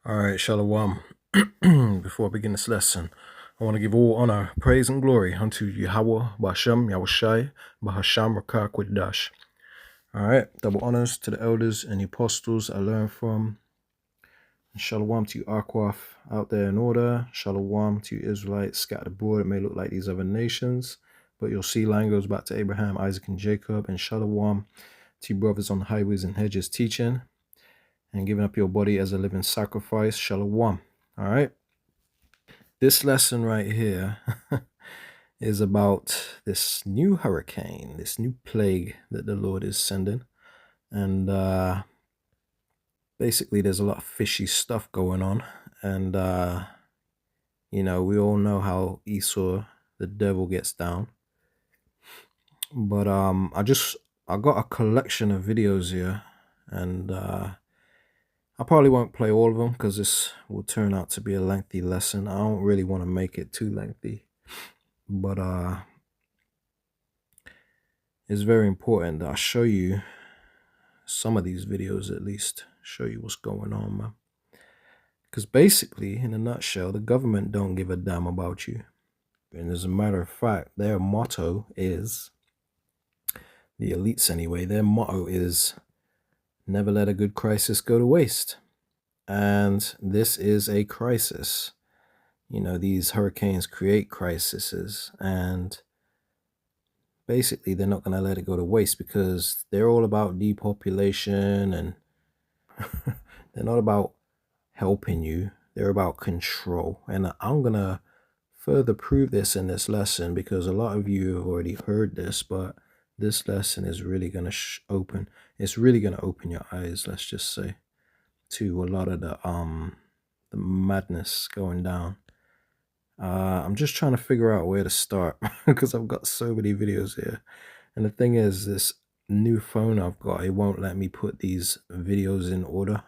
All right, Shalom. Before I begin this lesson, I want to give all honor, praise, and glory unto Yahweh, Bashem, Yahushai, Bahasham, Rakah, Dash. All right, double honors to the elders and the apostles I learned from. And Shalom to you, Akwaf, out there in order. Shalom to you, Israelites scattered abroad. It may look like these other nations, but your sea line goes back to Abraham, Isaac, and Jacob. And Shalom to you, brothers on the highways and hedges teaching and giving up your body as a living sacrifice. Shalom. All right. This lesson right here is about this new hurricane, this new plague that the Lord is sending. And basically there's a lot of fishy stuff going on. And, you know, we all know how Esau, the devil, gets down. But I got a collection of videos here, and I probably won't play all of them because this will turn out to be a lengthy lesson. I don't really want to make it too lengthy, but it's very important that I show you some of these videos, at least show you what's going on, man. Because basically, in a nutshell, the government don't give a damn about you. And as a matter of fact, their motto is, the elites anyway, their motto is, never let a good crisis go to waste. And this is a crisis. You know, these hurricanes create crises, and basically they're not going to let it go to waste because they're all about depopulation, and they're not about helping you. They're about control. And I'm going to further prove this in this lesson because a lot of you have already heard this, but this lesson is really going to it's really going to open your eyes, let's just say, to a lot of the madness going down. I'm just trying to figure out where to start because I've got so many videos here. And the thing is, this new phone I've got, it won't let me put these videos in order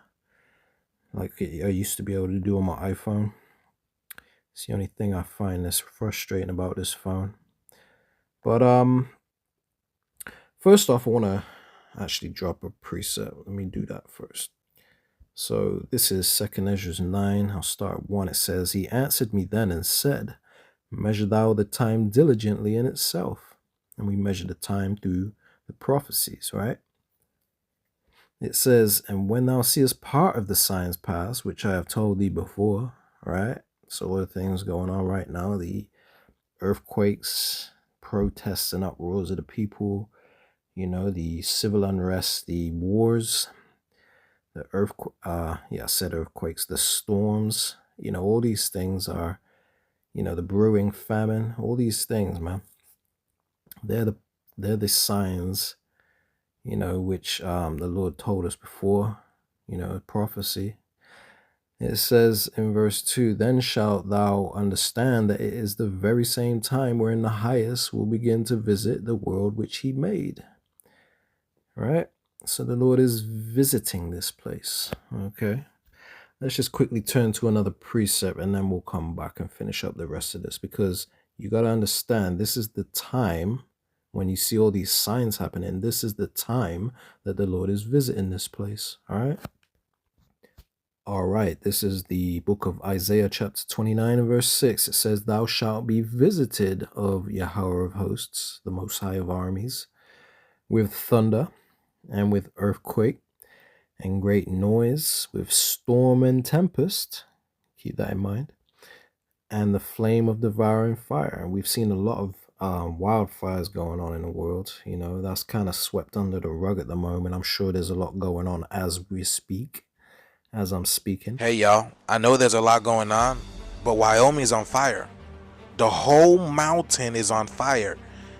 like I used to be able to do on my iPhone. It's the only thing I find that's frustrating about this phone. But first off, I want to actually drop a preset. Let me do that first. So this is 2nd Ezra 9. I'll start 1. It says, "He answered me then and said, measure thou the time diligently in itself." And we measure the time through the prophecies, right? It says, "And when thou seest part of the signs pass, which I have told thee before," right? So all the things going on right now, the earthquakes, protests and uproars of the people, you know, the civil unrest, the wars, the earthquakes, the storms, you know, all these things are, you know, the brewing famine, all these things, man. They're the signs, you know, which the Lord told us before, you know, prophecy. It says in verse 2, "Then shalt thou understand that it is the very same time wherein the highest will begin to visit the world which he made." Right? So the Lord is visiting this place. Okay. Let's just quickly turn to another precept and then we'll come back and finish up the rest of this, because you got to understand, this is the time when you see all these signs happening. This is the time that the Lord is visiting this place. All right. All right. This is the book of Isaiah chapter 29 and verse 6. It says, "Thou shalt be visited of Yahweh of hosts, the Most High of armies, with thunder and with earthquake and great noise, with storm and tempest," keep that in mind, "and the flame of devouring fire." And we've seen a lot of wildfires going on in the world. You know, that's kind of swept under the rug at the moment. I'm sure there's a lot going on as we speak, as I'm speaking. Hey y'all, I know there's a lot going on, but Wyoming's on fire. The whole mountain is on fire.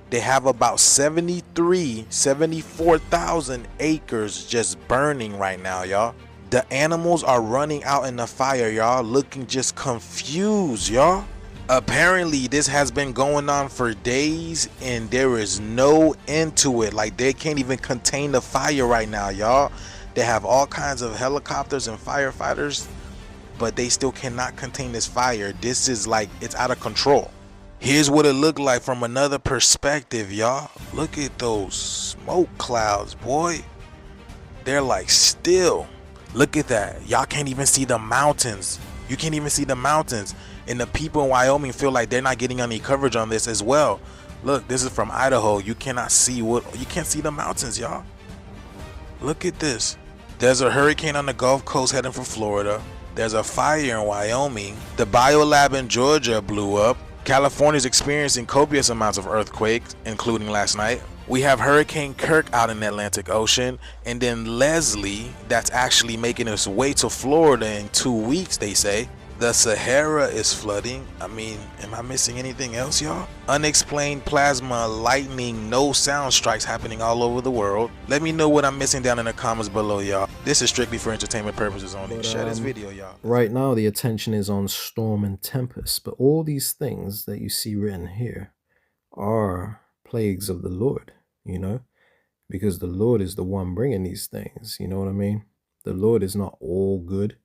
They have about 74,000 acres just burning right now, y'all. The animals are running out in the fire, y'all, looking just confused, y'all. Apparently, this has been going on for days and there is no end to it. Like, they can't even contain the fire right now, y'all. They have all kinds of helicopters and firefighters, but they still cannot contain this fire. This is like, it's out of control. Here's what it looked like from another perspective, y'all. Look at those smoke clouds, boy. They're like still. Look at that. Y'all can't even see the mountains. You can't even see the mountains. And the people in Wyoming feel like they're not getting any coverage on this as well. Look, this is from Idaho. You can't see the mountains, y'all. Look at this. There's a hurricane on the Gulf Coast heading for Florida. There's a fire in Wyoming. The biolab in Georgia blew up. California's experiencing copious amounts of earthquakes, including last night. We have Hurricane Kirk out in the Atlantic Ocean, and then Leslie that's actually making its way to Florida in 2 weeks, they say. The Sahara is flooding. I mean, am I missing anything else, y'all? Unexplained plasma, lightning, no sound strikes happening all over the world. Let me know what I'm missing down in the comments below, y'all. This is strictly for entertainment purposes only. Share this video, y'all. Right now, the attention is on storm and tempest, but all these things that you see written here are plagues of the Lord, you know, because the Lord is the one bringing these things, you know what I mean? The Lord is not all good.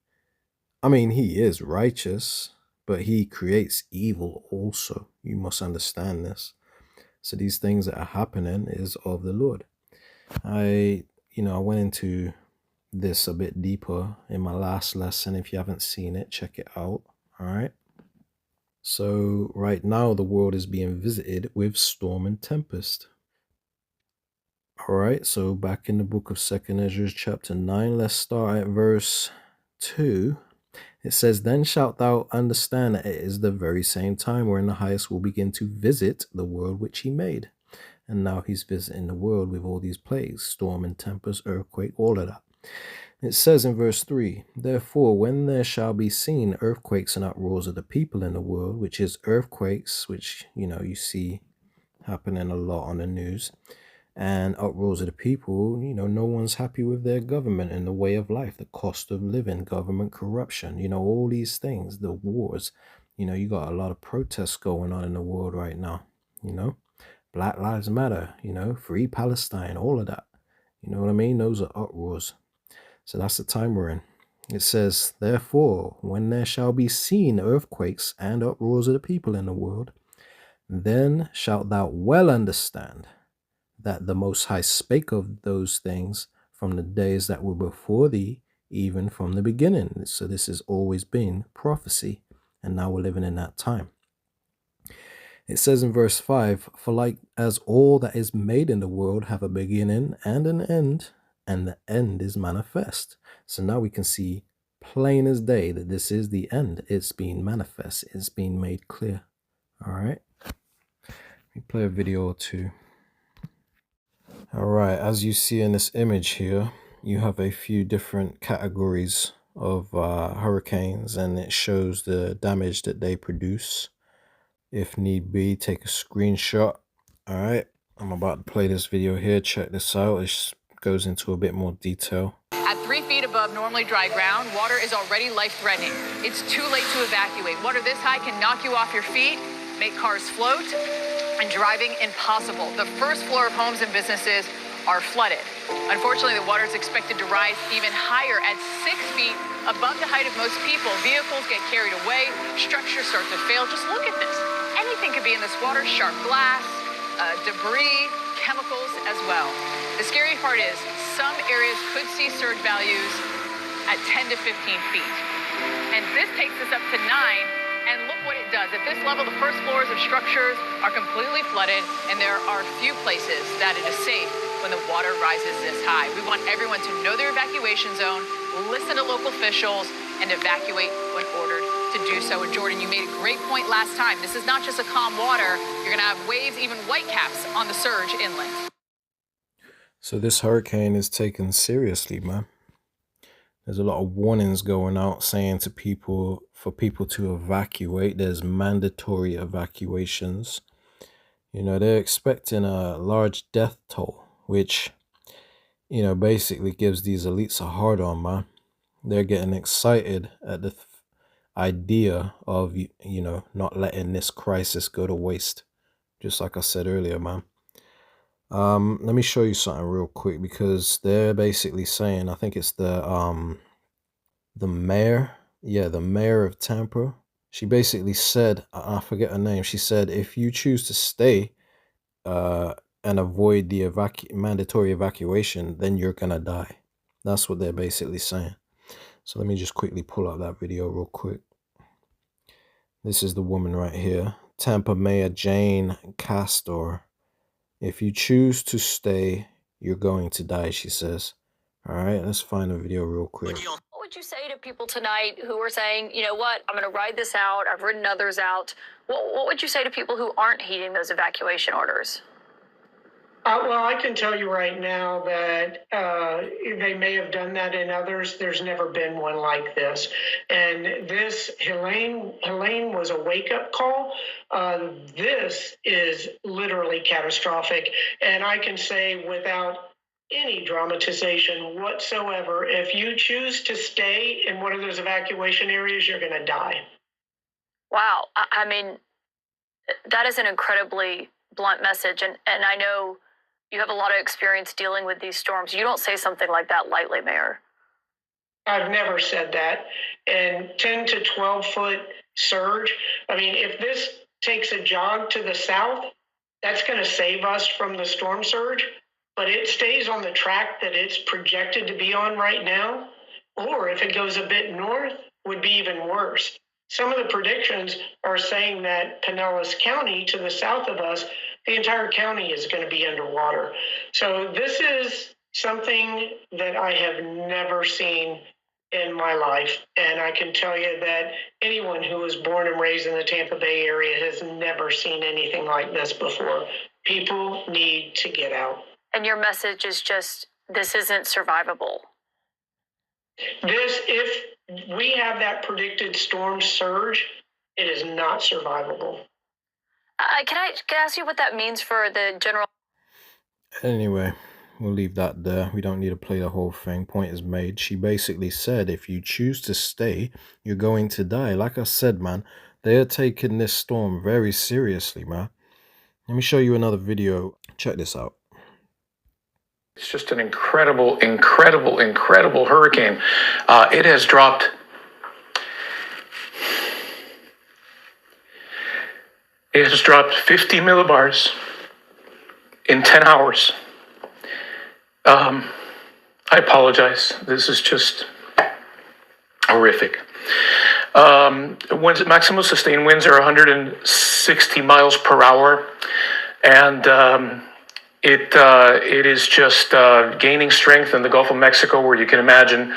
I mean, he is righteous, but he creates evil also. You must understand this. So these things that are happening is of the Lord. I went into this a bit deeper in my last lesson. If you haven't seen it, check it out. All right. So right now, the world is being visited with storm and tempest. All right. So back in the book of 2nd Ezra chapter 9, let's start at verse 2. It says, "Then shalt thou understand that it is the very same time wherein the highest will begin to visit the world which he made." And now he's visiting the world with all these plagues, storm and tempest, earthquake, all of that. It says in verse 3, "Therefore, when there shall be seen earthquakes and uproars of the people in the world," which is earthquakes, which, you see happening a lot on the news, and uproars of the people, no one's happy with their government and the way of life, the cost of living, government corruption, all these things, the wars. You got a lot of protests going on in the world right now, Black Lives Matter, Free Palestine, all of that. You know what I mean? Those are uproars. So that's the time we're in. It says, "Therefore, when there shall be seen earthquakes and uproars of the people in the world, then shalt thou well understand that the Most High spake of those things from the days that were before thee, even from the beginning." So this has always been prophecy, and now we're living in that time. It says in verse 5, "For like as all that is made in the world have a beginning and an end, and the end is manifest." So now we can see plain as day that this is the end. It's being manifest. It's being made clear. All right. Let me play a video or two. All right, as you see in this image here, you have a few different categories of hurricanes, and it shows the damage that they produce. If need be, take a screenshot. All right, I'm about to play this video here. Check this out. It goes into a bit more detail. At 3 feet above normally dry ground, water is already life-threatening. It's too late to evacuate. Water this high can knock you off your feet, make cars float, and driving impossible. The first floor of homes and businesses are flooded. Unfortunately, the water is expected to rise even higher at 6 feet above the height of most people. Vehicles get carried away, structures start to fail. Just look at this. Anything could be in this water, sharp glass, debris, chemicals as well. The scary part is some areas could see surge values at 10 to 15 feet. And this takes us up to 9. And look what it does. At this level, the first floors of structures are completely flooded, and there are few places that it is safe when the water rises this high. We want everyone to know their evacuation zone, listen to local officials, and evacuate when ordered to do so. And Jordan, you made a great point last time. This is not just a calm water. You're going to have waves, even whitecaps, on the surge inland. So this hurricane is taken seriously, man. There's a lot of warnings going out saying to people, for people to evacuate. There's mandatory evacuations. They're expecting a large death toll, which, basically gives these elites a hard on, man. They're getting excited at the idea of, not letting this crisis go to waste. Just like I said earlier, man. Let me show you something real quick, because they're basically saying, I think it's the mayor, the mayor of Tampa. She basically said, I forget her name. She said, if you choose to stay and avoid the mandatory evacuation, then you're gonna die. That's what they're basically saying. So let me just quickly pull up that video real quick. This is the woman right here. Tampa Mayor Jane Castor. If you choose to stay, you're going to die, she says. All right, let's find the video real quick. What would you say to people tonight who are saying, you know what, I'm going to ride this out, I've ridden others out? What would you say to people who aren't heeding those evacuation orders? Well, I can tell you right now that they may have done that in others. There's never been one like this. And this, Helene was a wake-up call. This is literally catastrophic. And I can say without any dramatization whatsoever, if you choose to stay in one of those evacuation areas, you're going to die. Wow. I mean, that is an incredibly blunt message. And I know you have a lot of experience dealing with these storms. You don't say something like that lightly, Mayor. I've never said that. And 10 to 12 foot surge. I mean, if this takes a jog to the south, that's going to save us from the storm surge. But it stays on the track that it's projected to be on right now. Or if it goes a bit north, would be even worse. Some of the predictions are saying that Pinellas County, to the south of us, the entire county is going to be underwater. So this is something that I have never seen in my life. And I can tell you that anyone who was born and raised in the Tampa Bay area has never seen anything like this before. People need to get out. And your message is just, this isn't survivable. This, if we have that predicted storm surge, it is not survivable. Can I ask you what that means for the general? Anyway, we'll leave that there. We don't need to play the whole thing. Point is made. She basically said, if you choose to stay, you're going to die. Like I said, man, they are taking this storm very seriously, man. Let me show you another video. Check this out. It's just an incredible, incredible, incredible hurricane. It has dropped. It has dropped 50 millibars in 10 hours. I apologize. This is just horrific. Maximum sustained winds are 160 miles per hour, and it is just gaining strength in the Gulf of Mexico, where you can imagine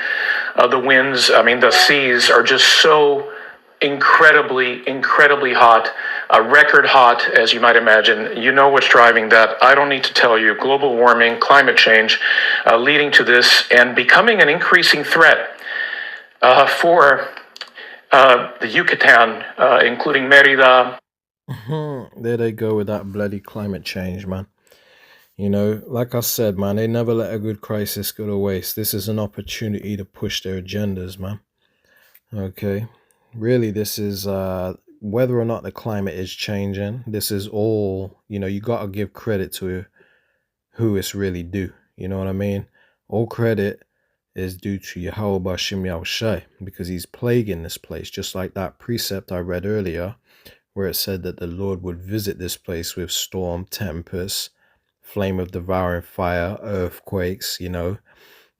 the winds. The seas are just so incredibly, incredibly hot, record hot, as you might imagine. You know what's driving that. I don't need to tell you. Global warming, climate change, leading to this and becoming an increasing threat for the Yucatan, including Merida. There they go with that bloody climate change, man. You know, like I said, man, they never let a good crisis go to waste. This is an opportunity to push their agendas, man. Okay. Really, this is whether or not the climate is changing. This is all, you got to give credit to who it's really due. You know what I mean? All credit is due to Yahweh Bashim Yahushai, because he's plaguing this place, just like that precept I read earlier, where it said that the Lord would visit this place with storm, tempest, flame of devouring fire, earthquakes. The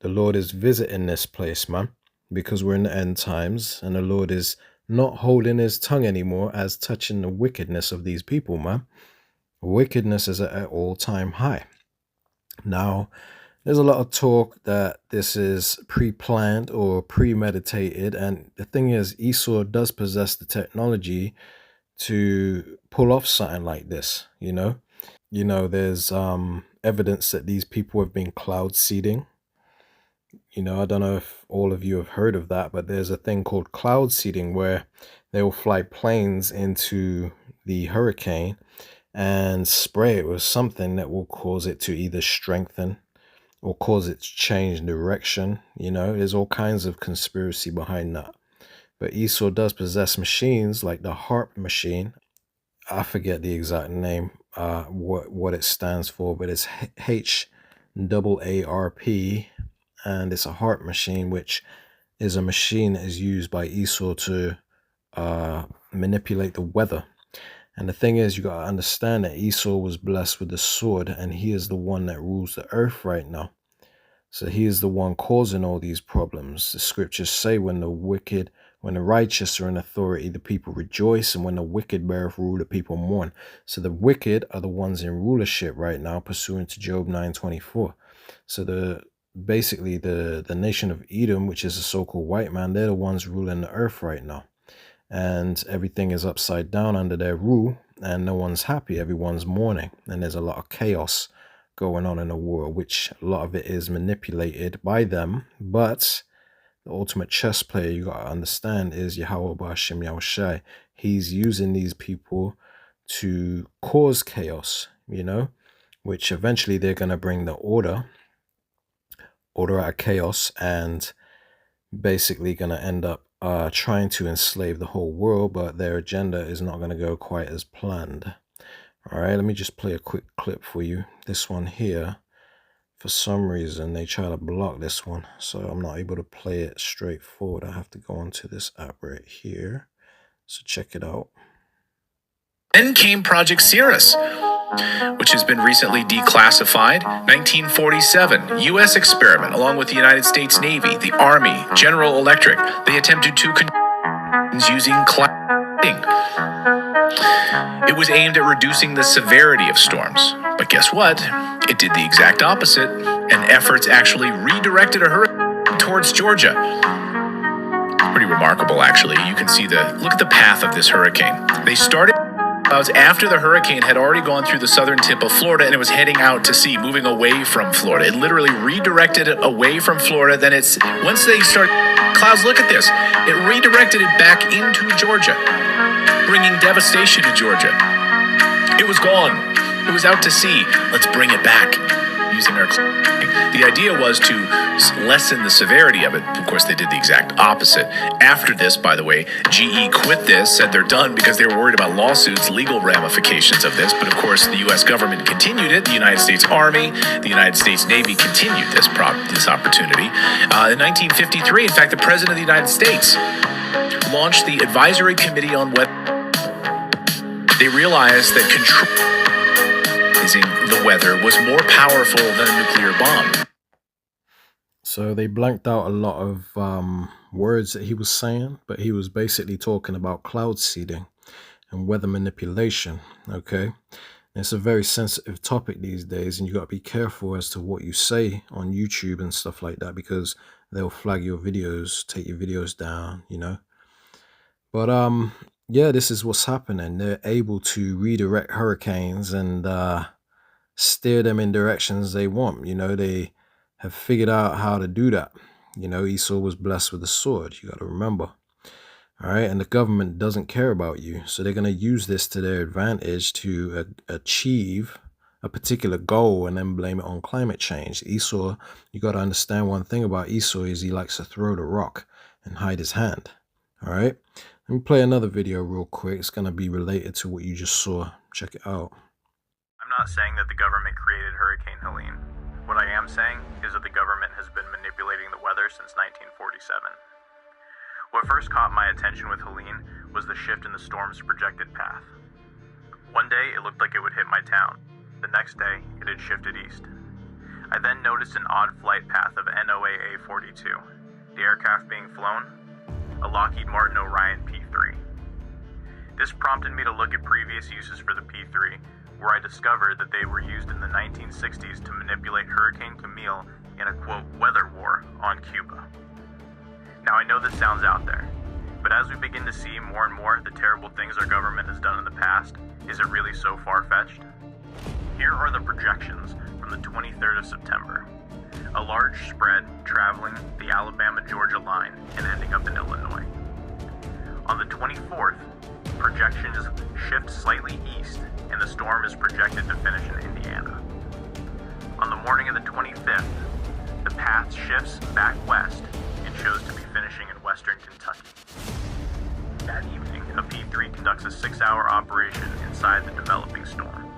Lord is visiting this place, man, because we're in the end times, and the Lord is not holding his tongue anymore as touching the wickedness of these people, man. Wickedness is at an all-time high. Now, there's a lot of talk that this is pre-planned or premeditated, and the thing is, Esau does possess the technology to pull off something like this. There's evidence that these people have been cloud seeding. I don't know if all of you have heard of that, but there's a thing called cloud seeding where they will fly planes into the hurricane and spray it with something that will cause it to either strengthen or cause it to change direction. There's all kinds of conspiracy behind that. But Esau does possess machines like the HARP machine. I forget the exact name, what it stands for, but it's HAARP. And it's a HARP machine, which is a machine that is used by Esau to manipulate the weather. And the thing is, you got to understand that Esau was blessed with the sword, and he is the one that rules the earth right now. So he is the one causing all these problems. The scriptures say when the righteous are in authority, the people rejoice, and when the wicked beareth rule, the people mourn. So the wicked are the ones in rulership right now, pursuant to Job 9:24. So basically the nation of Edom, which is a so-called white man, they're the ones ruling the earth right now. And everything is upside down under their rule, and no one's happy. Everyone's mourning, and there's a lot of chaos going on in the world, which a lot of it is manipulated by them. But the ultimate chess player you got to understand is Yahweh B'Hashem Yahushai. He's using these people to cause chaos, which eventually they're going to bring the order out of chaos, and basically going to end up trying to enslave the whole world, but their agenda is not going to go quite as planned. All right, let me just play a quick clip for you. This one here, for some reason, they try to block this one, so I'm not able to play it straightforward. I have to go onto this app right here. So check it out. Then came Project Cirrus, which has been recently declassified. 1947, U.S. experiment, along with the United States Navy, the Army, General Electric. They attempted to using cladding. It was aimed at reducing the severity of storms. But guess what? It did the exact opposite, and efforts actually redirected a hurricane towards Georgia. Pretty remarkable, actually. You can see look at the path of this hurricane. They started clouds after the hurricane had already gone through the southern tip of Florida, and it was heading out to sea, moving away from Florida. It literally redirected it away from Florida. Then once they start clouds, look at this. It redirected it back into Georgia, bringing devastation to Georgia. It was gone. It was out to sea. Let's bring it back using our The idea was to lessen the severity of it. Of course, they did the exact opposite. After this, by the way, GE quit this, said they're done because they were worried about lawsuits, legal ramifications of this. But of course, the U.S. government continued it. The United States Army, the United States Navy continued this opportunity. In 1953, in fact, the President of the United States launched the Advisory Committee on Weather. They realized that controlling the weather was more powerful than a nuclear bomb. So they blanked out a lot of words that he was saying, but he was basically talking about cloud seeding and weather manipulation, okay? And it's a very sensitive topic these days, and you got to be careful as to what you say on YouTube and stuff like that, because they'll flag your videos, take your videos down, But yeah, this is what's happening. They're able to redirect hurricanes and steer them in directions they want. They have figured out how to do that. Esau was blessed with a sword. You got to remember. All right. And the government doesn't care about you. So they're going to use this to their advantage to achieve a particular goal and then blame it on climate change. Esau, you got to understand one thing about Esau is he likes to throw the rock and hide his hand. All right. Let me play another video real quick. It's going to be related to what you just saw. Check it out. I'm not saying that the government created Hurricane Helene. What I am saying is that the government has been manipulating the weather since 1947. What first caught my attention with Helene was the shift in the storm's projected path. One day, it looked like it would hit my town. The next day, it had shifted east. I then noticed an odd flight path of NOAA 42, the aircraft being flown, a Lockheed Martin Orion P-3. This prompted me to look at previous uses for the P-3, where I discovered that they were used in the 1960s to manipulate Hurricane Camille in a, quote, weather war on Cuba. Now I know this sounds out there, but as we begin to see more and more the terrible things our government has done in the past, is it really so far-fetched? Here are the projections from the 23rd of September. A large spread traveling the Alabama-Georgia line and ending up in Illinois. On the 24th, projections shift slightly east, and the storm is projected to finish in Indiana. On the morning of the 25th, the path shifts back west and shows to be finishing in western Kentucky. That evening, a P-3 conducts a 6-hour operation inside the developing storm.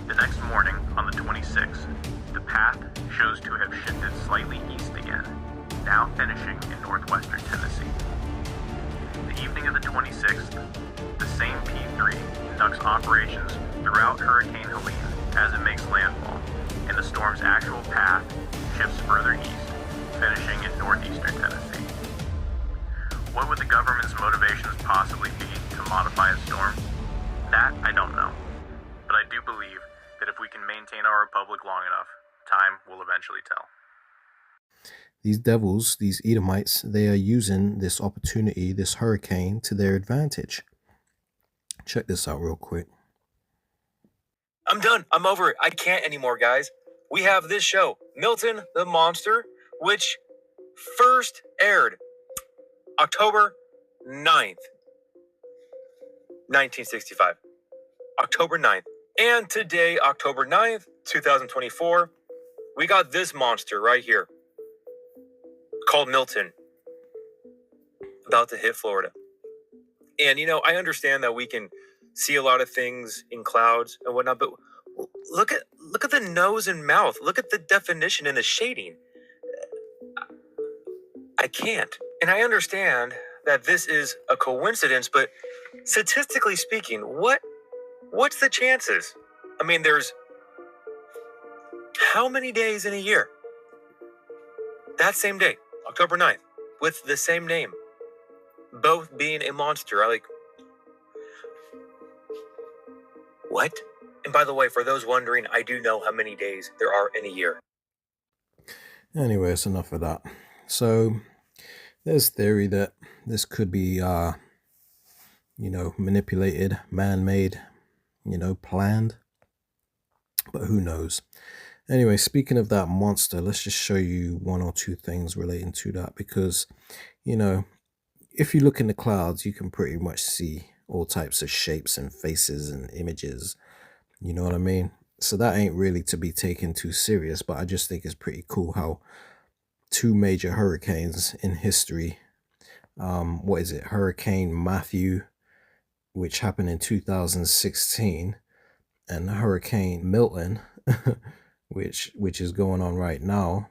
The next morning, on the 26th, the path shows to have shifted slightly east again, now finishing in northwestern Tennessee. The evening of the 26th, the same P-3 conducts operations throughout Hurricane Helene as it makes landfall, and the storm's actual path shifts further east, finishing in northeastern Tennessee. What would the government's motivations possibly be to modify a storm? That I don't know. But I do believe that if we can maintain our republic long enough, time will eventually tell. These devils, these Edomites, they are using this opportunity, this hurricane, to their advantage. Check this out real quick. I'm done. I'm over it. I can't anymore, guys. We have this show, Milton the Monster, which first aired October 9th, 1965. October 9th. And today, October 9th, 2024, we got this monster right here called Milton about to hit Florida. And, you know, I understand that we can see a lot of things in clouds and whatnot, but look at the nose and mouth. Look at the definition and the shading. I can't. And I understand that this is a coincidence, but statistically speaking, what's the chances? I mean, there's how many days in a year? That same day, October 9th, with the same name, both being a monster. What? And by the way, for those wondering, I do know how many days there are in a year. Anyway, it's enough of that. So there's theory that this could be, manipulated, man-made, planned. But who knows? Anyway, speaking of that monster, let's just show you one or two things relating to that. Because, if you look in the clouds, you can pretty much see all types of shapes and faces and images. You know what I mean? So that ain't really to be taken too serious, but I just think it's pretty cool how two major hurricanes in history, Hurricane Matthew, which happened in 2016, and Hurricane Milton, which is going on right now.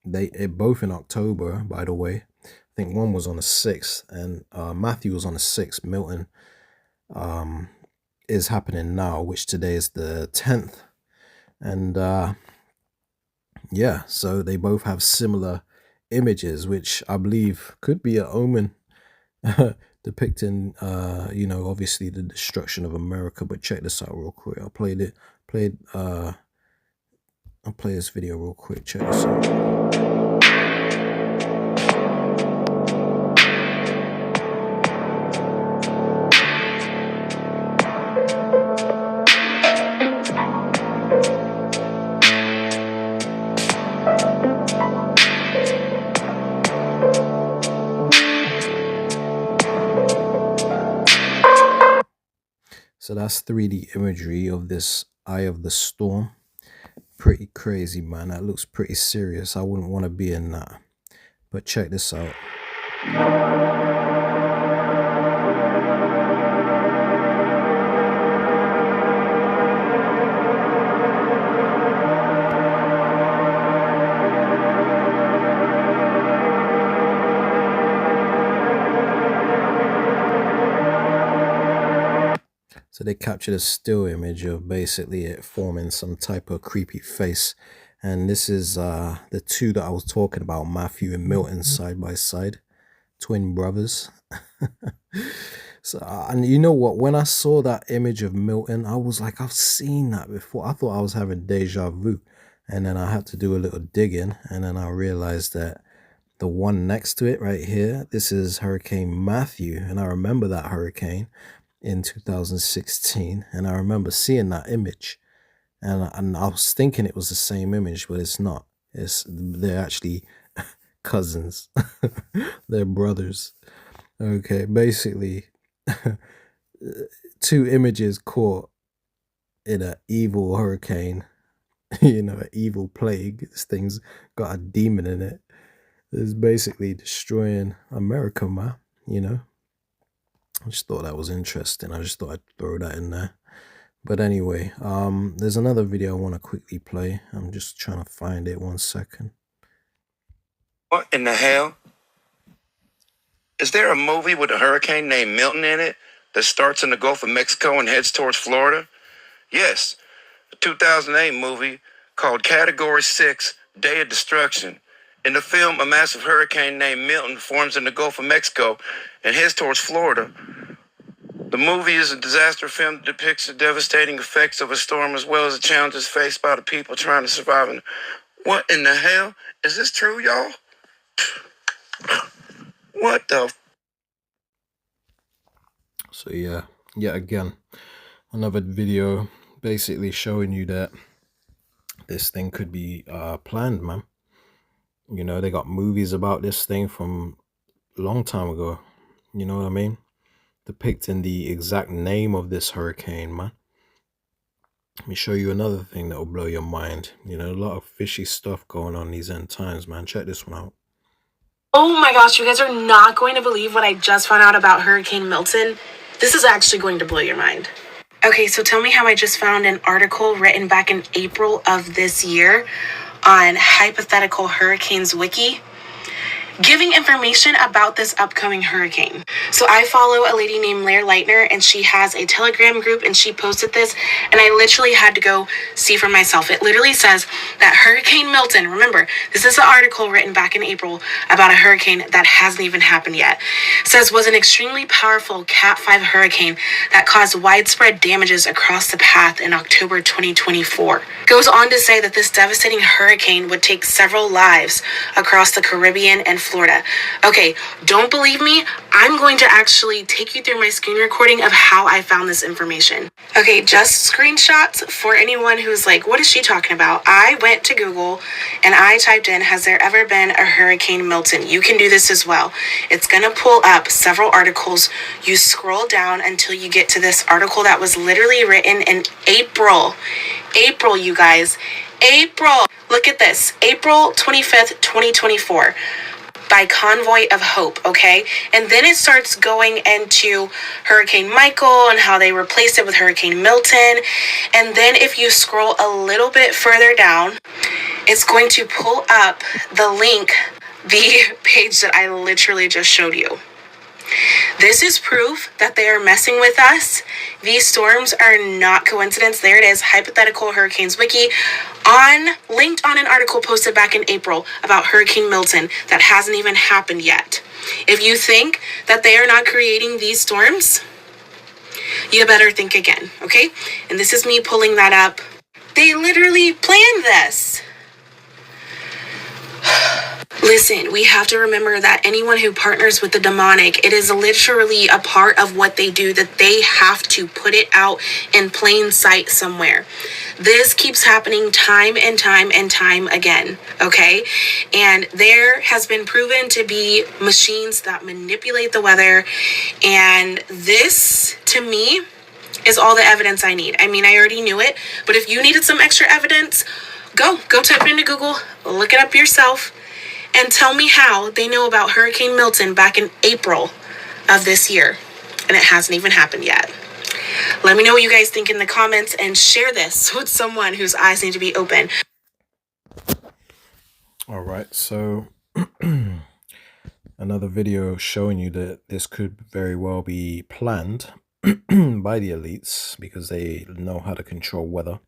They both in October, by the way. I think one was on the 6th, and Matthew was on the 6th. Milton is happening now, which today is the 10th. And so they both have similar images, which I believe could be an omen depicting, obviously the destruction of America. But check this out real quick. I'll play this video real quick. Check this out. So that's 3D imagery of this eye of the storm. Pretty crazy, man. That looks pretty serious. I wouldn't want to be in that. But check this out. So they captured a still image of basically it forming some type of creepy face. And this is the two that I was talking about, Matthew and Milton, side by side. Twin brothers. So, and you know what? When I saw that image of Milton, I was like, I've seen that before. I thought I was having deja vu. And then I had to do a little digging. And then I realized that the one next to it right here, this is Hurricane Matthew. And I remember that hurricane in 2016, and I remember seeing that image, and I was thinking it was the same image, but it's not. They're actually cousins. They're brothers. Okay, basically two images caught in an evil hurricane, an evil plague. This thing's got a demon in it. It's basically destroying America, man, I just thought that was interesting. I just thought I'd throw that in there. But anyway, there's another video I want to quickly play. I'm just trying to find it. 1 second. What in the hell? Is there a movie with a hurricane named Milton in it that starts in the Gulf of Mexico and heads towards Florida? Yes, a 2008 movie called Category 6 Day of Destruction. In the film, a massive hurricane named Milton forms in the Gulf of Mexico and heads towards Florida. The movie is a disaster film that depicts the devastating effects of a storm as well as the challenges faced by the people trying to survive. What in the hell? Is this true, y'all? What the? So yeah, yet again, another video basically showing you that this thing could be planned, man. You know, they got movies about this thing from a long time ago. You know what I mean? Depicting the exact name of this hurricane, man. Let me show you another thing that will blow your mind. You know, a lot of fishy stuff going on these end times, man. Check this one out. Oh my gosh, you guys are not going to believe what I just found out about Hurricane Milton. This is actually going to blow your mind. Okay, so tell me how I just found an article written back in April of this year on Hypothetical Hurricanes Wiki, giving information about this upcoming hurricane. So I follow a lady named Lair Leitner, and she has a Telegram group, and she posted this, and I literally had to go see for myself. It literally says that Hurricane Milton, remember, this is an article written back in April about a hurricane that hasn't even happened yet, says was an extremely powerful Cat 5 hurricane that caused widespread damages across the path in October 2024. Goes on to say that this devastating hurricane would take several lives across the Caribbean and Florida. Okay, don't believe me? I'm going to actually take you through my screen recording of how I found this information. Okay, just screenshots for anyone who's like, what is she talking about? I went to Google and I typed in, has there ever been a Hurricane Milton? You can do this as well. It's gonna pull up several articles. You scroll down until you get to this article that was literally written in April. April, you guys. April. Look at this. April 25th, 2024. By Convoy of Hope, okay? And then it starts going into Hurricane Michael and how they replaced it with Hurricane Milton. And then if you scroll a little bit further down, it's going to pull up the link, the page that I literally just showed you. This is proof that they are messing with us. These storms are not coincidence. There it is, Hypothetical Hurricanes Wiki, linked on an article posted back in April about Hurricane Milton that hasn't even happened yet. If you think that they are not creating these storms, you better think again, okay? And this is me pulling that up. They literally planned this. Listen, we have to remember that anyone who partners with the demonic, it is literally a part of what they do, that they have to put it out in plain sight somewhere. This keeps happening time and time and time again, okay? And there has been proven to be machines that manipulate the weather, and this, to me, is all the evidence I need. I mean, I already knew it, but if you needed some extra evidence, go type it into Google, look it up yourself, and tell me how they know about Hurricane Milton back in April of this year, and it hasn't even happened yet. Let me know what you guys think in the comments, and share this with someone whose eyes need to be open. All right, so another video showing you that this could very well be planned by the elites because they know how to control weather,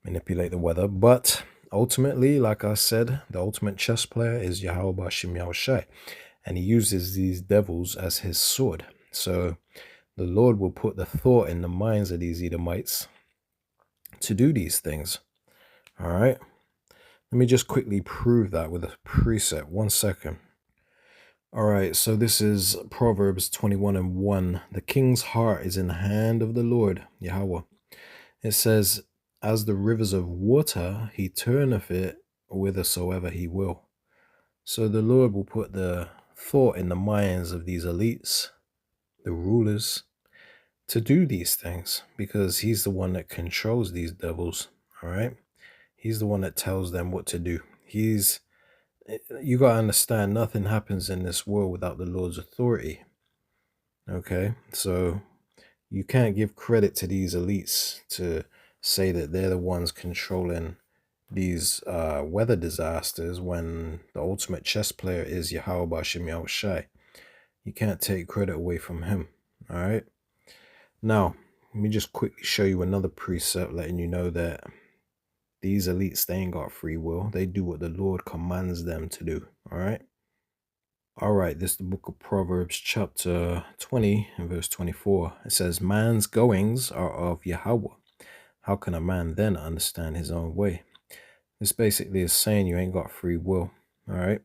manipulate the weather, but ultimately, like I said, the ultimate chess player is Yahweh Bashim Yahushai, and he uses these devils as his sword. So the Lord will put the thought in the minds of these Edomites to do these things. All right, let me just quickly prove that with a precept. 1 second. All right, so this is Proverbs 21:1. The king's heart is in the hand of the Lord, Yahweh. It says, as the rivers of water, he turneth it whithersoever he will. So the Lord will put the thought in the minds of these elites, the rulers, to do these things, because he's the one that controls these devils, all right? He's the one that tells them what to do. You got to understand, nothing happens in this world without the Lord's authority, okay? So you can't give credit to these elites to say that they're the ones controlling these weather disasters when the ultimate chess player is Yahweh Bashim Yahushai. You can't take credit away from him, all right? Now, let me just quickly show you another precept letting you know that These elites, they ain't got free will. They do what the Lord commands them to do. All right. All right, this is the book of Proverbs, chapter 20, and verse 24. It says, man's goings are of Yahweh. How can a man then understand his own way? This basically is saying you ain't got free will. All right.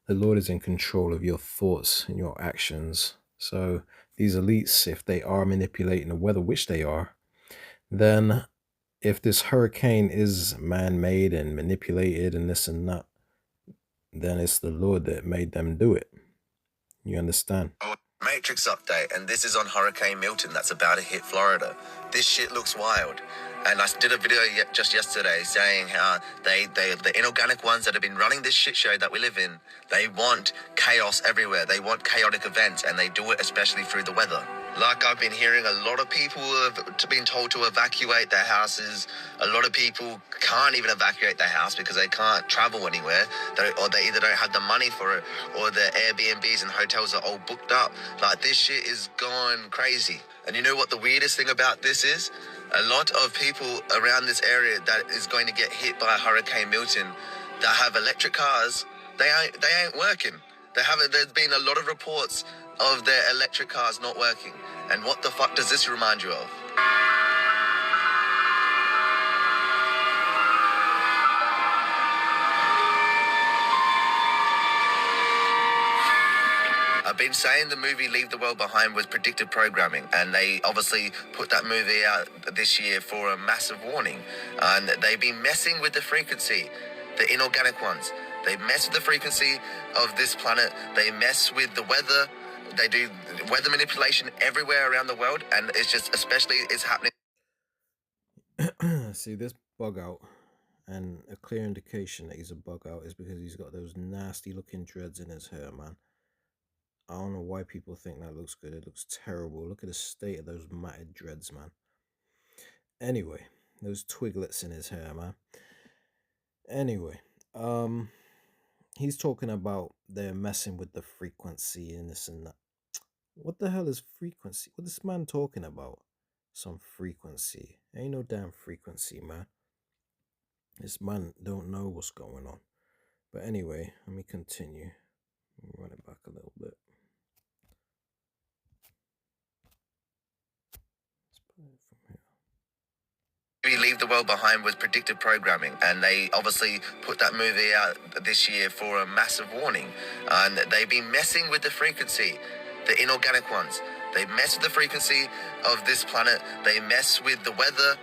The Lord is in control of your thoughts and your actions. So these elites, if they are manipulating the weather, which they are, then if this hurricane is man-made and manipulated and this and that, then it's the Lord that made them do it. You understand? Matrix update, and this is on Hurricane Milton that's about to hit Florida. This shit looks wild. And I did a video just yesterday saying how the inorganic ones that have been running this shit show that we live in, they want chaos everywhere. They want chaotic events, and they do it especially through the weather. Like I've been hearing, a lot of people have been told to evacuate their houses. A lot of people can't even evacuate their house because they can't travel anywhere. Or they either don't have the money for it, or their Airbnbs and hotels are all booked up. Like, this shit is going crazy. And you know what the weirdest thing about this is? A lot of people around this area that is going to get hit by Hurricane Milton that have electric cars, they ain't working. There's been a lot of reports of their electric cars not working. And what the fuck does this remind you of? I've been saying the movie Leave the World Behind was predictive programming, and they obviously put that movie out this year for a massive warning. And they've been messing with the frequency, the inorganic ones. They mess with the frequency of this planet. They mess with the weather. They do weather manipulation everywhere around the world, and it's just, especially, it's happening. See, this bug out, and a clear indication that he's a bug out is because he's got those nasty looking dreads in his hair, man. I don't know why people think that looks good. It looks terrible. Look at the state of those matted dreads, man. Anyway, those twiglets in his hair, man. Anyway, he's talking about they're messing with the frequency and this and that. What the hell is frequency? What is this man talking about? Some frequency. Ain't no damn frequency, man. This man don't know what's going on. But anyway, let me continue. Run it back a little bit. Leave the World Behind was predictive programming, and they obviously put that movie out this year for a massive warning. And they've been messing with the frequency, the inorganic ones. They mess with the frequency of this planet. They mess with the weather.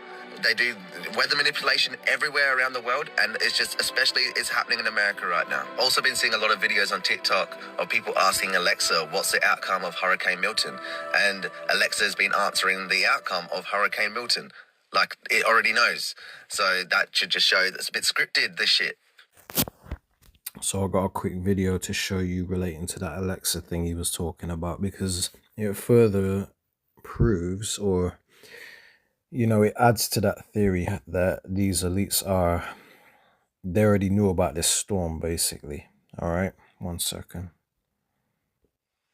They do weather manipulation everywhere around the world, and it's just, especially, it's happening in America right now. Also been seeing a lot of videos on TikTok of people asking Alexa what's the outcome of Hurricane Milton, and Alexa's been answering the outcome of Hurricane Milton like it already knows. So that should just show that's a bit scripted, this shit. So I got a quick video to show you relating to that Alexa thing he was talking about, because it further proves, or you know, it adds to that theory that these elites they already knew about this storm, basically. All right, 1 second.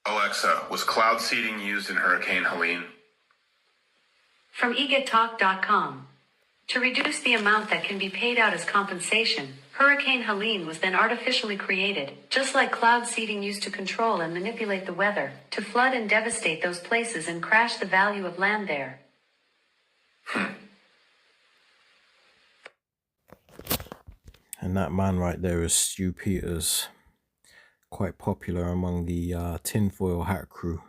Alexa, was cloud seeding used in Hurricane Helene? From egettalk.com. To reduce the amount that can be paid out as compensation, Hurricane Helene was then artificially created, just like cloud seeding used to control and manipulate the weather, to flood and devastate those places and crash the value of land there. And that man right there is Stu Peters, quite popular among the tinfoil hat crew.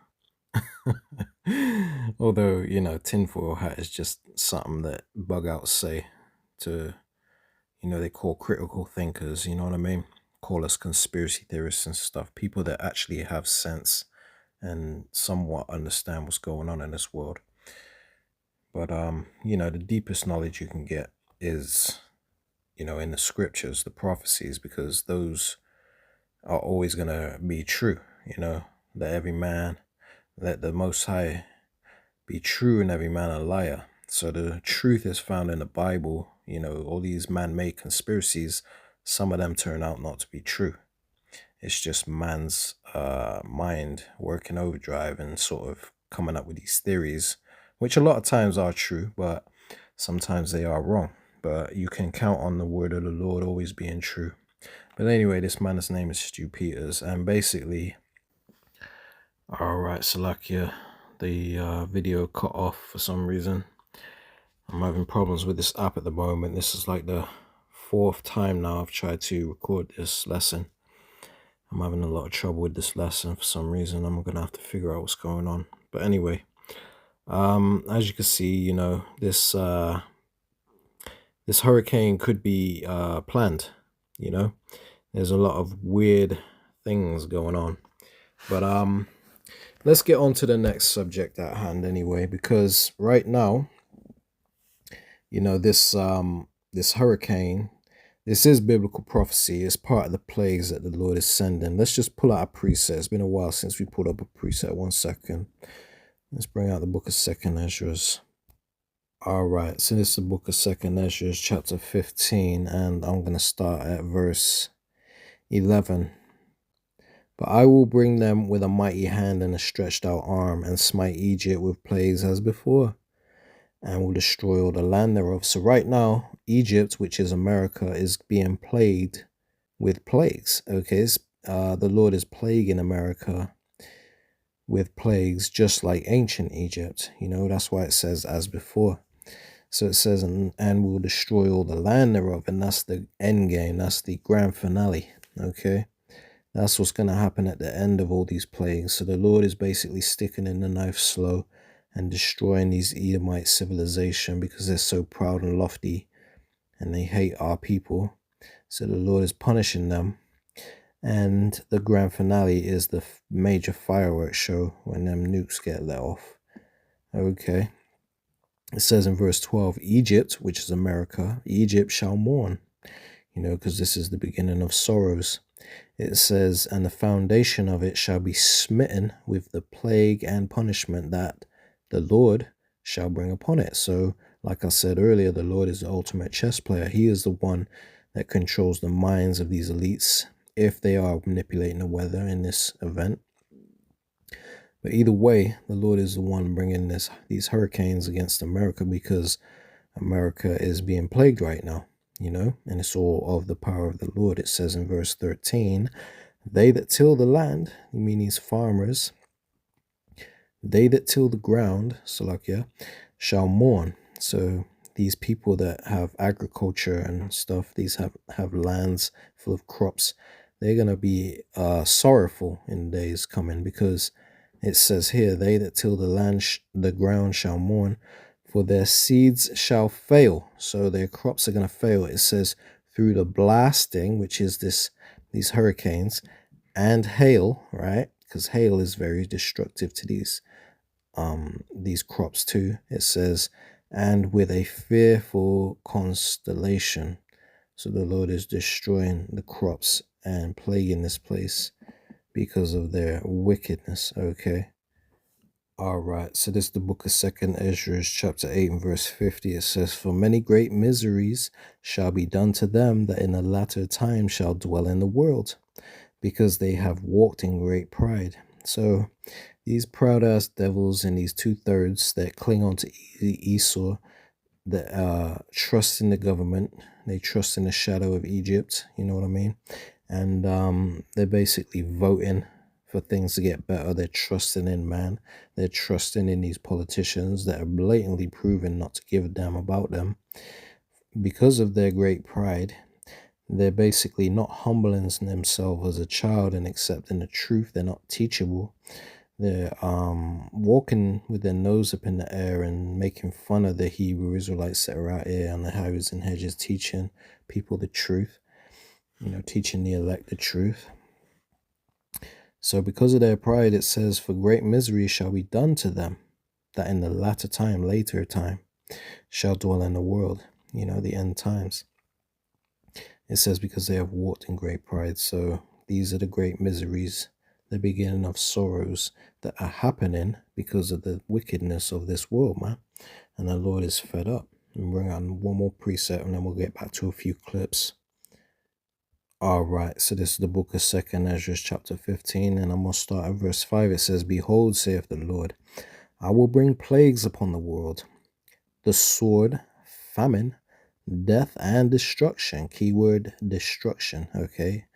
Although, you know, tinfoil hat is just something that bug outs say to, you know, they call critical thinkers, you know what I mean? Call us conspiracy theorists and stuff. People that actually have sense and somewhat understand what's going on in this world. But, you know, the deepest knowledge you can get is, you know, in the scriptures, the prophecies, because those are always going to be true, you know, that let the Most High be true and every man a liar. So the truth is found in the Bible. You know, all these man-made conspiracies, some of them turn out not to be true. It's just man's mind working overdrive and sort of coming up with these theories, which a lot of times are true, but sometimes they are wrong. but you can count on the word of the Lord always being true. But anyway, this man's name is Stu Peters, and basically, alright, Salakia, the video cut off for some reason. I'm having problems with this app at the moment. This is like the 4th time now I've tried to record this lesson. I'm having a lot of trouble with this lesson for some reason. I'm gonna have to figure out what's going on. But anyway, as you can see, you know, this hurricane could be planned. You know, there's a lot of weird things going on. But let's get on to the next subject at hand anyway, because right now, you know, this hurricane, this is biblical prophecy. It's part of the plagues that the Lord is sending. Let's just pull out a preset. It's been a while since we pulled up a preset. 1 second. Let's bring out the book of 2nd Ezra. All right, so this is the book of 2nd Ezra, chapter 15, and I'm going to start at verse 11. But I will bring them with a mighty hand and a stretched out arm, and smite Egypt with plagues as before, and will destroy all the land thereof. So right now, Egypt, which is America, is being plagued with plagues. Okay, the Lord is plaguing America with plagues, just like ancient Egypt. You know, that's why it says as before. So it says, and will destroy all the land thereof, and that's the end game. That's the grand finale. Okay, that's what's going to happen at the end of all these plagues. So the Lord is basically sticking in the knife slow and destroying these Edomite civilization because they're so proud and lofty and they hate our people. So the Lord is punishing them. And the grand finale is the major fireworks show when them nukes get let off. Okay. It says in verse 12, Egypt, which is America, Egypt shall mourn. You know, because this is the beginning of sorrows. It says, and the foundation of it shall be smitten with the plague and punishment that the Lord shall bring upon it. So, like I said earlier, the Lord is the ultimate chess player. He is the one that controls the minds of these elites if they are manipulating the weather in this event. But either way, the Lord is the one bringing these hurricanes against America because America is being plagued right now, you know, and it's all of the power of the Lord. It says in verse 13, they that till the land, you mean these farmers, they that till the ground, Salakia, shall mourn. So these people that have agriculture and stuff, these have lands full of crops, they're going to be sorrowful in days coming, because it says here, they that till the land, the ground shall mourn, for their seeds shall fail. So their crops are going to fail. It says through the blasting, which is these hurricanes, and hail, right? Because hail is very destructive to these crops too. It says, and with a fearful constellation. So the Lord is destroying the crops and plaguing this place because of their wickedness. Okay. All right. So this is the book of 2nd Ezra, chapter 8 and verse 50. It says, for many great miseries shall be done to them that in the latter time shall dwell in the world, because they have walked in great pride. So these proud ass devils and these 2/3 that cling on to Esau, that trust in the government, they trust in the shadow of Egypt, you know what I mean? And they're basically voting for things to get better. They're trusting in man. They're trusting in these politicians that are blatantly proven not to give a damn about them. Because of their great pride, they're basically not humbling themselves as a child and accepting the truth. They're not teachable. They're walking with their nose up in the air and making fun of the Hebrew Israelites that are out here on the highways and hedges, teaching people the truth, you know, teaching the elect the truth. So because of their pride, it says, for great misery shall be done to them, that in the latter time, later time, shall dwell in the world, you know, the end times. It says, because they have walked in great pride. So these are the great miseries, the beginning of sorrows that are happening because of the wickedness of this world, man. And the Lord is fed up. And bring on one more preset, and then we'll get back to a few clips. All right, so this is the book of 2nd Ezra, chapter 15, and I'm going to start at verse 5. It says, behold, saith the Lord, I will bring plagues upon the world, the sword, famine, death and destruction. Keyword destruction, okay?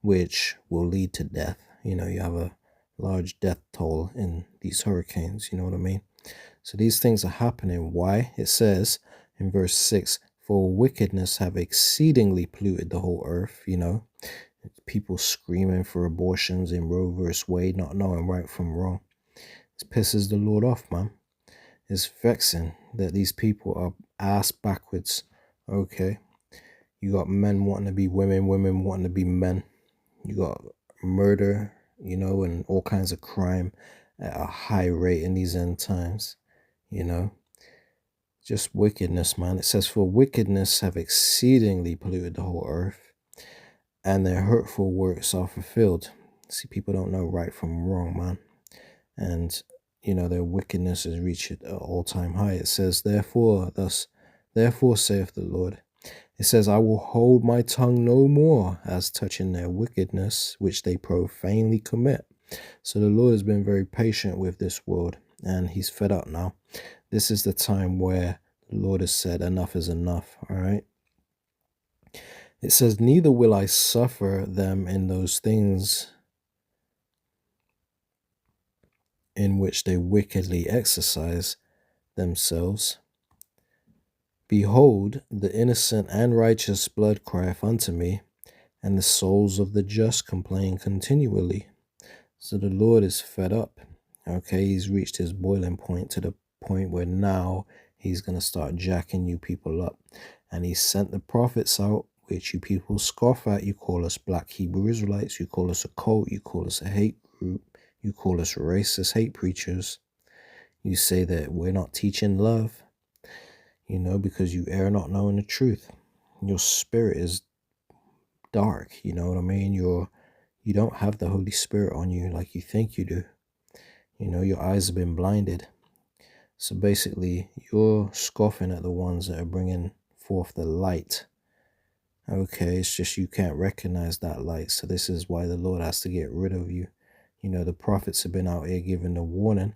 Which will lead to death. You know, you have a large death toll in these hurricanes, you know what I mean? So these things are happening. Why? It says in verse 6, for wickedness have exceedingly polluted the whole earth, you know. People screaming for abortions in Roe versus Wade, not knowing right from wrong. It pisses the Lord off, man. It's vexing that these people are ass backwards, okay? You got men wanting to be women, women wanting to be men. You got murder, you know, and all kinds of crime at a high rate in these end times, you know. Just wickedness, man. It says, for wickedness have exceedingly polluted the whole earth, and their hurtful works are fulfilled. See, people don't know right from wrong, man. And, you know, their wickedness has reached an all-time high. It says, therefore saith the Lord. It says, I will hold my tongue no more as touching their wickedness, which they profanely commit. So the Lord has been very patient with this world, and he's fed up now. This is the time where the Lord has said, enough is enough, all right? It says, neither will I suffer them in those things in which they wickedly exercise themselves. Behold, the innocent and righteous blood crieth unto me, and the souls of the just complain continually. So the Lord is fed up. Okay, he's reached his boiling point, to the point where now he's going to start jacking you people up. And he sent the prophets out, which you people scoff at. You call us black Hebrew Israelites. You call us a cult. You call us a hate group. You call us racist hate preachers. You say that we're not teaching love, you know, because you err not knowing the truth. Your spirit is dark, you know what I mean? You don't have the Holy Spirit on you like you think you do. You know, your eyes have been blinded. So basically, you're scoffing at the ones that are bringing forth the light. Okay, it's just you can't recognize that light. So this is why the Lord has to get rid of you. You know, the prophets have been out here giving the warning,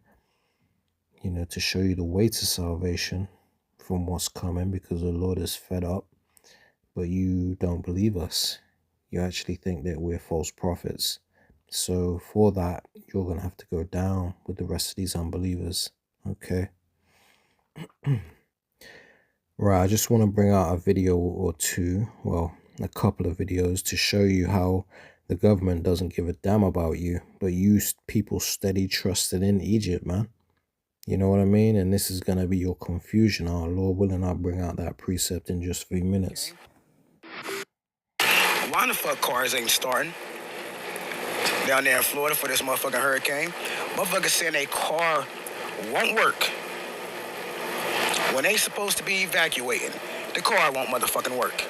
you know, to show you the way to salvation from what's coming, because the Lord is fed up. But you don't believe us. You actually think that we're false prophets. So for that, you're going to have to go down with the rest of these unbelievers. Okay. Right, I just want to bring out a video or two, well, a couple of videos to show you how the government doesn't give a damn about you, but you people steady trusted in Egypt, man. You know what I mean? And this is going to be your confusion. Oh, Lord willing, I'll bring out that precept in just a few minutes. Why the fuck cars ain't starting down there in Florida for this motherfucking hurricane? Motherfuckers saying a car won't work when they supposed to be evacuating. The car won't motherfucking work.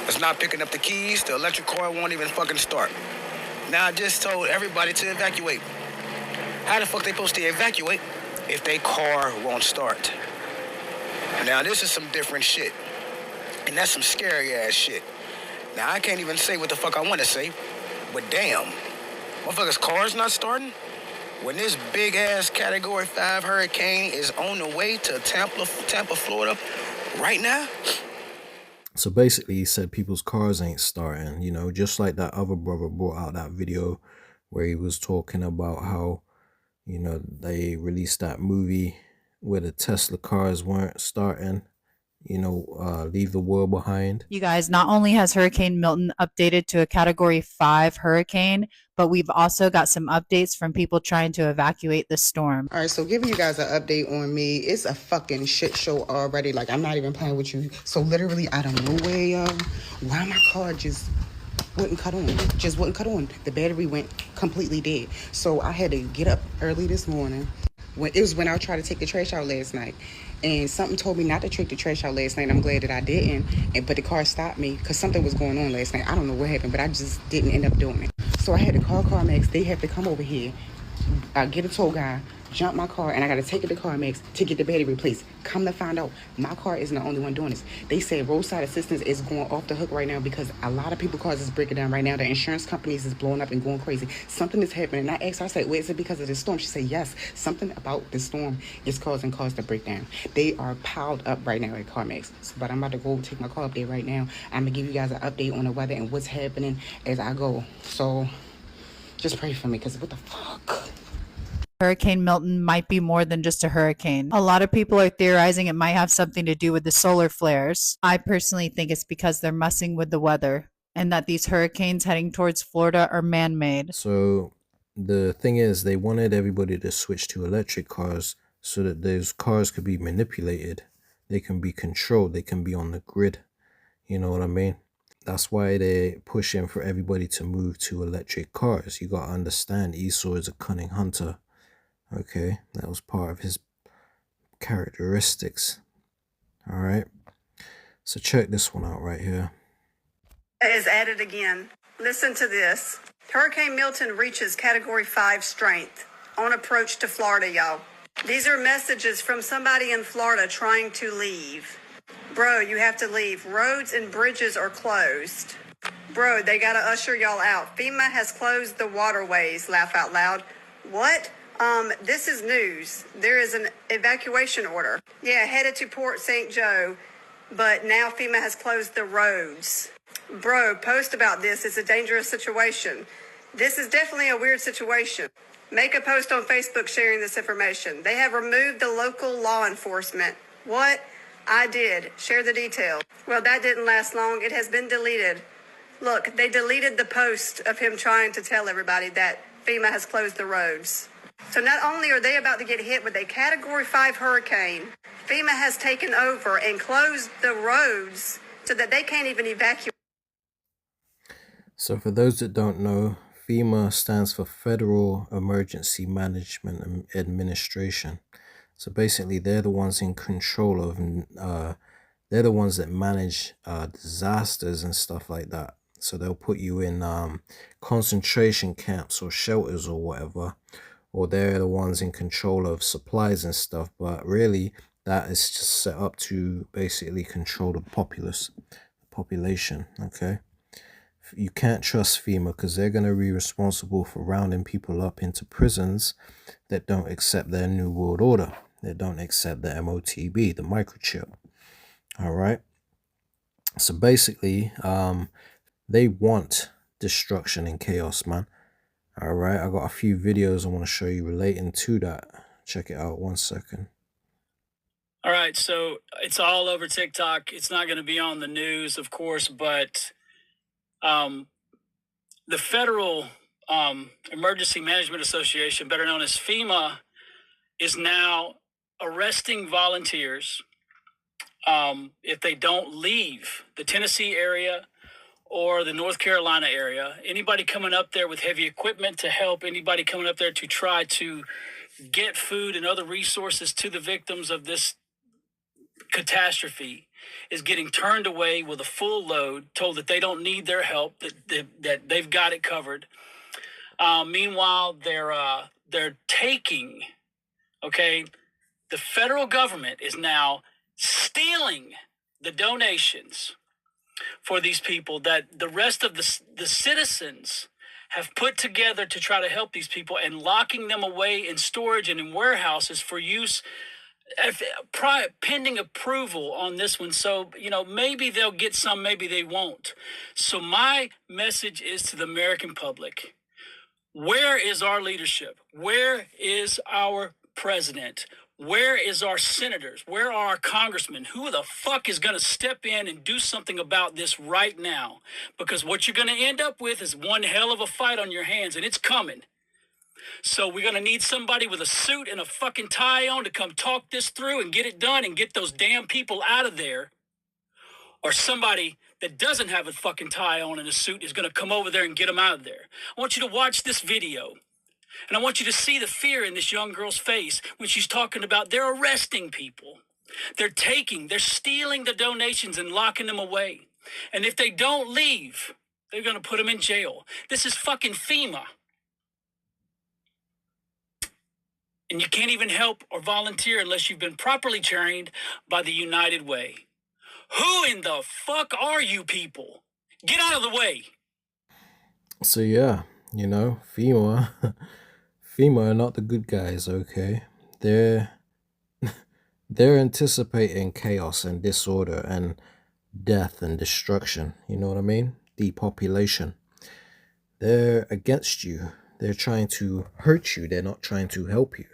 It's not picking up the keys. The electric car won't even fucking start. Now I just told everybody to evacuate. How the fuck they supposed to evacuate if their car won't start? Now this is some different shit. And that's some scary ass shit. Now I can't even say what the fuck I want to say, but damn, motherfuckers' cars not starting? When this big ass Category 5 hurricane is on the way to Tampa, Florida right now? So basically he said people's cars ain't starting, you know, just like that other brother brought out that video where he was talking about how, you know, they released that movie where the Tesla cars weren't starting, you know, Leave the World Behind. You guys, not only has Hurricane Milton updated to a Category 5 hurricane, but we've also got some updates from people trying to evacuate the storm. All right, so giving you guys an update on me, it's a fucking shit show already. Like, I'm not even playing with you. So literally out of nowhere, why my car just wouldn't cut on. Just wouldn't cut on. The battery went completely dead. So I had to get up early this morning. It was when I tried to take the trash out last night. And something told me not to take the trash out last night. I'm glad that I didn't. But the car stopped me because something was going on last night. I don't know what happened, but I just didn't end up doing it. So I had to call CarMax. They had to come over here, get a tow guy, jump my car, and I got to take it to CarMax to get the battery replaced. Come to find out, my car isn't the only one doing this. They said roadside assistance is going off the hook right now because a lot of people cars is breaking down right now. The insurance companies is blowing up and going crazy. Something is happening. And I asked her, I said, wait, is it because of the storm? She said, yes, something about the storm is causing cars to break down. They are piled up right now at CarMax. But I'm about to go take my car up there right now. I'm going to give you guys an update on the weather and what's happening as I go. So just pray for me, because what the fuck? Hurricane Milton might be more than just a hurricane. A lot of people are theorizing it might have something to do with the solar flares. I personally think it's because they're messing with the weather and that these hurricanes heading towards Florida are man-made. So the thing is, they wanted everybody to switch to electric cars so that those cars could be manipulated. They can be controlled. They can be on the grid. You know what I mean? That's why they're pushing for everybody to move to electric cars. You got to understand, Esau is a cunning hunter. Okay, that was part of his characteristics. All right, so check this one out right here. Is added again. Listen to this. Hurricane Milton reaches Category 5 strength on approach to Florida, y'all. These are messages from somebody in Florida trying to leave. Bro, you have to leave. Roads and bridges are closed. Bro, they got to usher y'all out. FEMA has closed the waterways. Laugh out loud. What? This is news. There is an evacuation order. Yeah, headed to Port St. Joe, but now FEMA has closed the roads. Bro, post about this. It's a dangerous situation. This is definitely a weird situation. Make a post on Facebook sharing this information. They have removed the local law enforcement. What? I did. Share the details. Well, that didn't last long. It has been deleted. Look, they deleted the post of him trying to tell everybody that FEMA has closed the roads. So not only are they about to get hit with a Category 5 hurricane, FEMA has taken over and closed the roads so that they can't even evacuate. So for those that don't know, FEMA stands for Federal Emergency Management Administration. So basically, they're the ones in control of, they're the ones that manage disasters and stuff like that. So they'll put you in concentration camps or shelters or whatever, or they're the ones in control of supplies and stuff. But really, that is just set up to basically control the population. Okay, you can't trust FEMA because they're going to be responsible for rounding people up into prisons that don't accept their New World Order. They don't accept the MOTB, the microchip. All right. So basically, they want destruction and chaos, man. All right. I got a few videos I want to show you relating to that. Check it out. 1 second. All right. So it's all over TikTok. It's not going to be on the news, of course, but the Federal Emergency Management Association, better known as FEMA, is now arresting volunteers if they don't leave the Tennessee area or the North Carolina area. Anybody coming up there with heavy equipment to help, anybody coming up there to try to get food and other resources to the victims of this catastrophe is getting turned away with a full load, told that they don't need their help, that they've got it covered. Meanwhile, they're taking, okay, the federal government is now stealing the donations for these people that the rest of the citizens have put together to try to help these people, and locking them away in storage and in warehouses for use pending approval on this one. So, maybe they'll get some, maybe they won't. So my message is to the American public. Where is our leadership? Where is our president? Where is our senators? Where are our congressmen? Who the fuck is going to step in and do something about this right now? Because what you're going to end up with is one hell of a fight on your hands, and it's coming. So we're going to need somebody with a suit and a fucking tie on to come talk this through and get it done and get those damn people out of there. Or somebody that doesn't have a fucking tie on and a suit is going to come over there and get them out of there. I want you to watch this video. And I want you to see the fear in this young girl's face when she's talking about they're arresting people. They're stealing the donations and locking them away. And if they don't leave, they're going to put them in jail. This is fucking FEMA. And you can't even help or volunteer unless you've been properly trained by the United Way. Who in the fuck are you people? Get out of the way. So yeah, you know, FEMA, FEMA are not the good guys, okay? They're anticipating chaos and disorder and death and destruction, you know what I mean? Depopulation. They're against you. They're trying to hurt you. They're not trying to help you.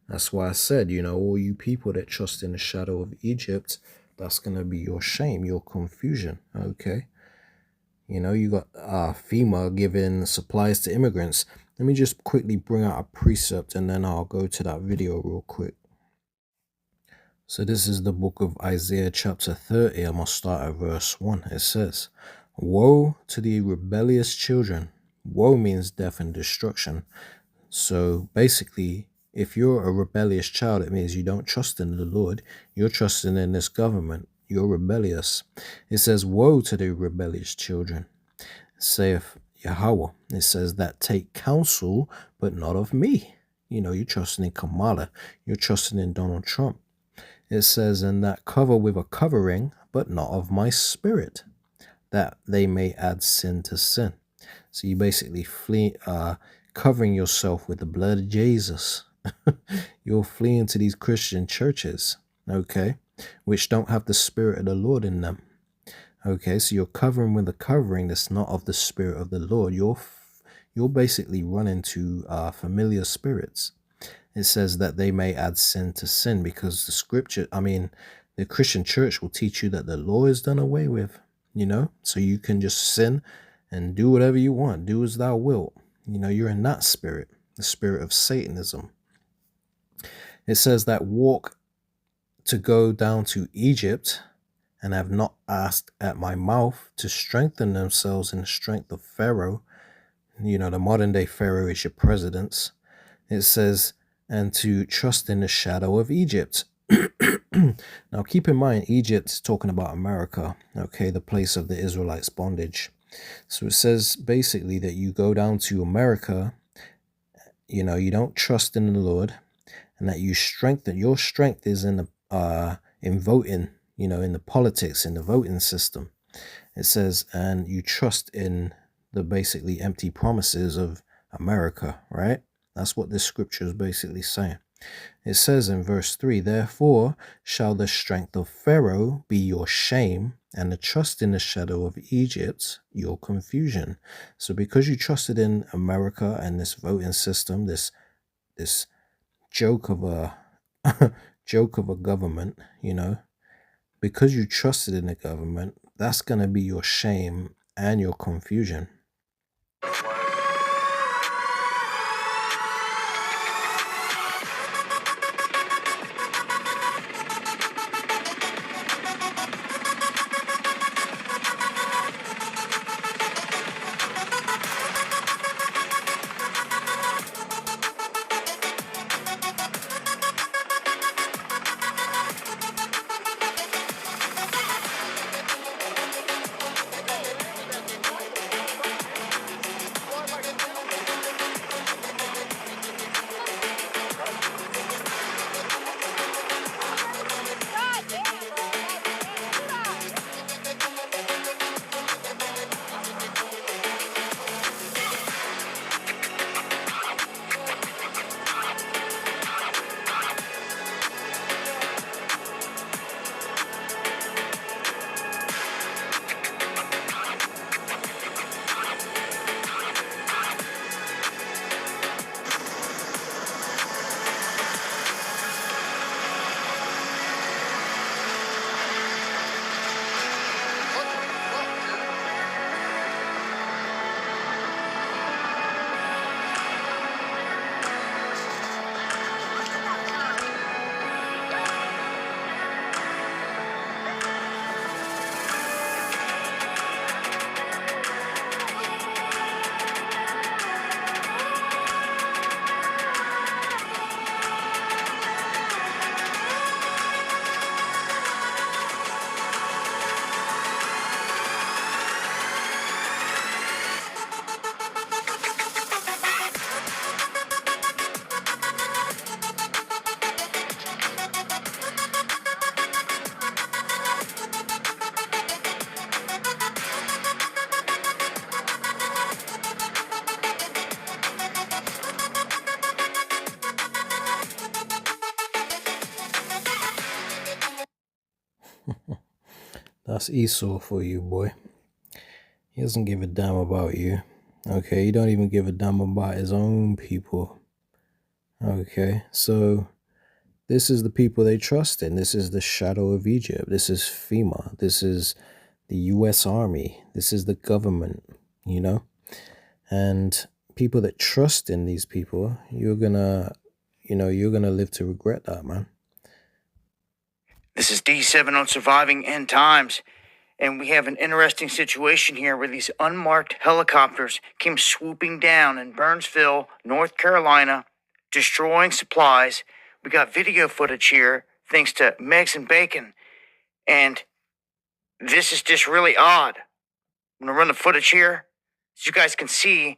That's why I said, you know, all you people that trust in the shadow of Egypt, that's going to be your shame, your confusion, okay? You know, you got FEMA giving supplies to immigrants. Let me just quickly bring out a precept and then I'll go to that video real quick. So this is the book of Isaiah chapter 30. I'm going to start at verse 1. It says, "Woe to the rebellious children." Woe means death and destruction. So basically, if you're a rebellious child, it means you don't trust in the Lord. You're trusting in this government. You're rebellious. It says, "Woe to the rebellious children, saith Yahweh." It says that take counsel, but not of me. You know, you're trusting in Kamala. You're trusting in Donald Trump. It says, "And that cover with a covering, but not of my spirit, that they may add sin to sin." So you basically covering yourself with the blood of Jesus. You're fleeing to these Christian churches, okay, which don't have the spirit of the Lord in them. Okay, so you're covering with a covering that's not of the spirit of the Lord. You're basically running to familiar spirits. It says that they may add sin to sin, because the scripture, the Christian church will teach you that the law is done away with, you know, so you can just sin and do whatever you want, do as thou wilt. You know, you're in that spirit, the spirit of Satanism. It says that walk to go down to Egypt, and have not asked at my mouth to strengthen themselves in the strength of Pharaoh. You know, the modern day Pharaoh is your presidents. It says, and to trust in the shadow of Egypt. Now, keep in mind, Egypt is talking about America, okay, the place of the Israelites' bondage. So it says basically that you go down to America, you know, you don't trust in the Lord, and that you strengthen, your strength is in voting, you know, in the politics, in the voting system. It says, and you trust in the basically empty promises of America, right? That's what this scripture is basically saying. It says in verse 3, "Therefore shall the strength of Pharaoh be your shame, and the trust in the shadow of Egypt your confusion." So because you trusted in America and this voting system, this joke of a government, you know, because you trusted in the government, that's going to be your shame and your confusion. That's Esau for you, boy. He doesn't give a damn about you. Okay, he don't even give a damn about his own people. Okay, so this is the people they trust in. This is the shadow of Egypt. This is FEMA. This is the US Army. This is the government, you know? And people that trust in these people, you're gonna live to regret that, man. This is D7 on Surviving End Times, and we have an interesting situation here where these unmarked helicopters came swooping down in Burnsville, North Carolina, destroying supplies. We got video footage here, thanks to Megs and Bacon, and this is just really odd. I'm gonna run the footage here so you guys can see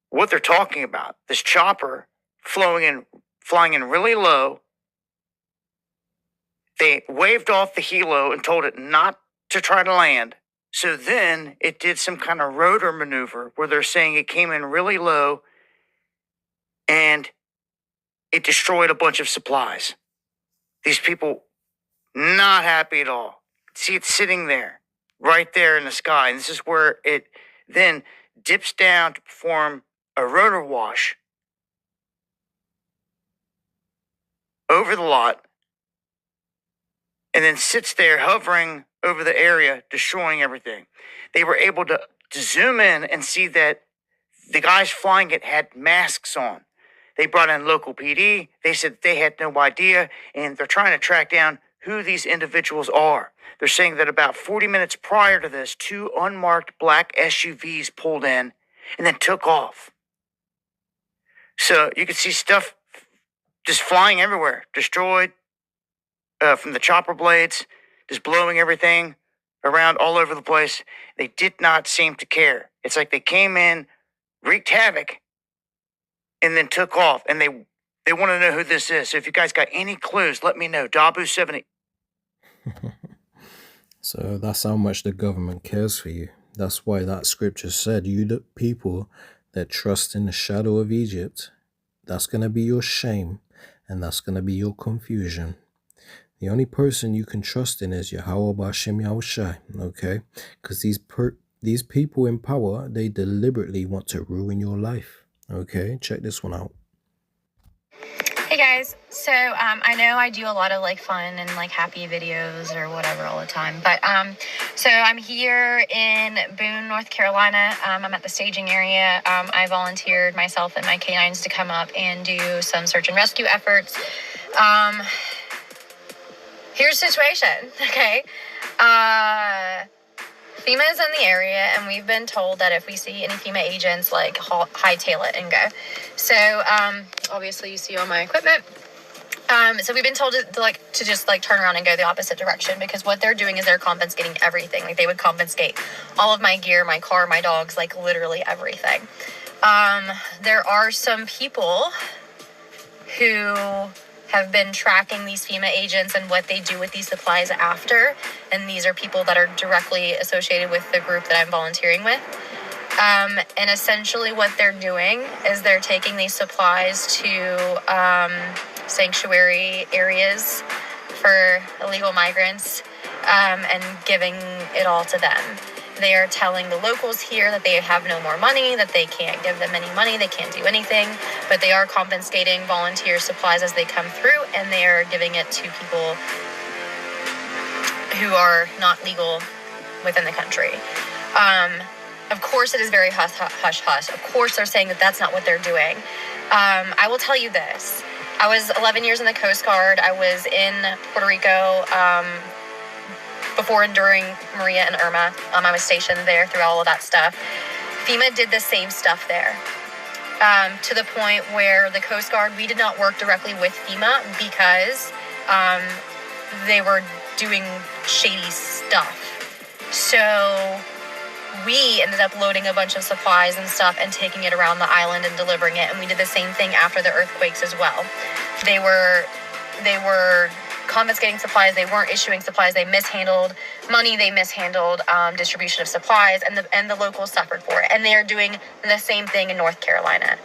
what they're talking about. This chopper flying in really low. They waved off the helo and told it not to try to land. So then it did some kind of rotor maneuver where they're saying it came in really low and it destroyed a bunch of supplies. These people not happy at all. See it sitting there, right there in the sky. And this is where it then dips down to perform a rotor wash over the lot, and then sits there hovering over the area, destroying everything. They were able to zoom in and see that the guys flying it had masks on. They brought in local PD. They said they had no idea, and they're trying to track down who these individuals are. They're saying that about 40 minutes prior to this, 2 unmarked black SUVs pulled in and then took off. So you could see stuff just flying everywhere, destroyed, from the chopper blades, just blowing everything around all over the place. They did not seem to care. It's like they came in, wreaked havoc, and then took off. And they want to know who this is. So if you guys got any clues, let me know. Dabu70. So that's how much the government cares for you. That's why that scripture said, you the people that trust in the shadow of Egypt, that's going to be your shame, and that's going to be your confusion. The only person you can trust in is Yahweh B'Shem Yahushai, okay? Because these people in power, they deliberately want to ruin your life, okay? Check this one out. Hey guys, so I know I do a lot of like fun and like happy videos or whatever all the time, but so I'm here in Boone, North Carolina. I'm at the staging area. I volunteered myself and my canines to come up and do some search and rescue efforts. Here's the situation, okay? FEMA is in the area, and we've been told that if we see any FEMA agents, like, hightail it and go. So, obviously, you see all my equipment. So we've been told to just, like, turn around and go the opposite direction, because what they're doing is they're confiscating everything. Like, they would confiscate all of my gear, my car, my dogs, like, literally everything. There are some people who have been tracking these FEMA agents and what they do with these supplies after. And these are people that are directly associated with the group that I'm volunteering with. And essentially what they're doing is they're taking these supplies to sanctuary areas for illegal migrants and giving it all to them. They are telling the locals here that they have no more money, that they can't give them any money, they can't do anything, but they are confiscating volunteer supplies as they come through, and they are giving it to people who are not legal within the country. Of course, it is very hush-hush. Of course, they're saying that that's not what they're doing. I will tell you this. I was 11 years in the Coast Guard. I was in Puerto Rico before and during Maria and Irma. I was stationed there through all of that stuff. FEMA did the same stuff there, to the point where the Coast Guard, we did not work directly with FEMA because they were doing shady stuff. So we ended up loading a bunch of supplies and stuff and taking it around the island and delivering it. And we did the same thing after the earthquakes as well. They were confiscating supplies. They weren't issuing supplies. They mishandled money. They mishandled distribution of supplies, and the locals suffered for it. And they are doing the same thing in North Carolina.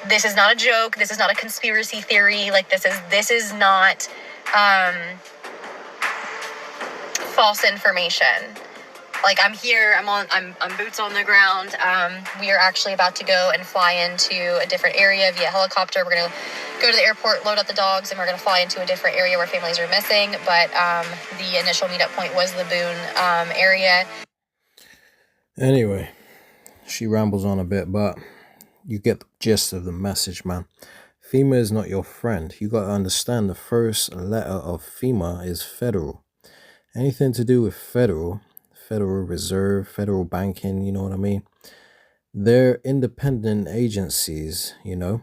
This is not a joke. This is not a conspiracy theory. Like this is not false information. Like, I'm here, I'm boots on the ground. We are actually about to go and fly into a different area via helicopter. We're going to go to the airport, load up the dogs, and we're going to fly into a different area where families are missing. But the initial meetup point was the Boone area. Anyway, she rambles on a bit, but you get the gist of the message, man. FEMA is not your friend. You got to understand the first letter of FEMA is federal. Anything to do with Federal Reserve, federal banking, you know what I mean? They're independent agencies, you know?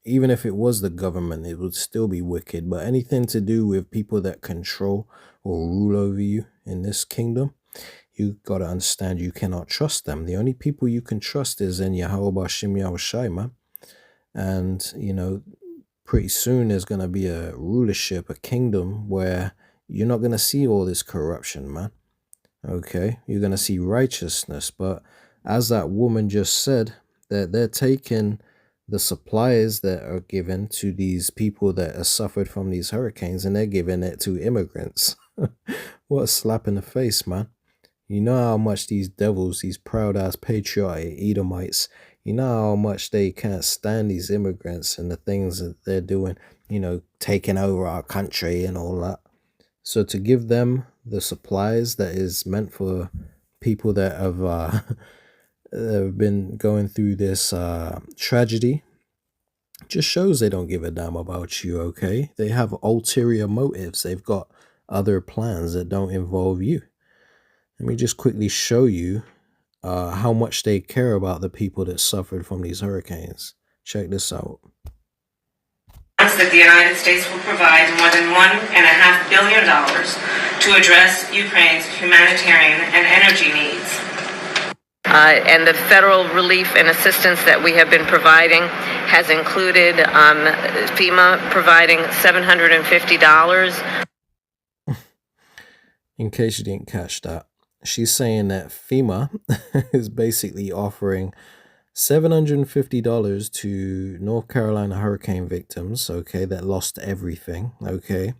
Even if it was the government, it would still be wicked. But anything to do with people that control or rule over you in this kingdom, you got to understand you cannot trust them. The only people you can trust is in Yahweh Bashim Yahushai, man. And, you know, pretty soon there's going to be a rulership, a kingdom where you're not going to see all this corruption, man. Okay, you're going to see righteousness. But as that woman just said, that they're taking the supplies that are given to these people that have suffered from these hurricanes and they're giving it to immigrants. What a slap in the face, man. You know how much these devils, these proud-ass patriotic Edomites, you know how much they can't stand these immigrants and the things that they're doing, you know, taking over our country and all that. So to give them the supplies that is meant for people that have been going through this tragedy just shows they don't give a damn about you, okay? They have ulterior motives. They've got other plans that don't involve you. Let me just quickly show you how much they care about the people that suffered from these hurricanes. Check this out. That the United States will provide more than $1.5 billion to address Ukraine's humanitarian and energy needs. And the federal relief and assistance that we have been providing has included FEMA providing $750. In case you didn't catch that, she's saying that FEMA is basically offering $750 to North Carolina hurricane victims, okay, that lost everything, okay?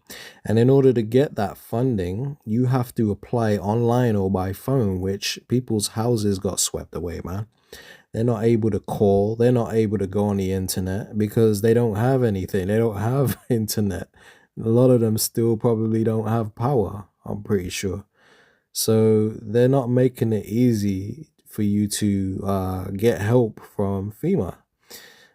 And in order to get that funding, you have to apply online or by phone, which people's houses got swept away, man. They're not able to call. They're not able to go on the internet because they don't have anything. They don't have internet. A lot of them still probably don't have power, I'm pretty sure. So they're not making it easy for you to get help from FEMA.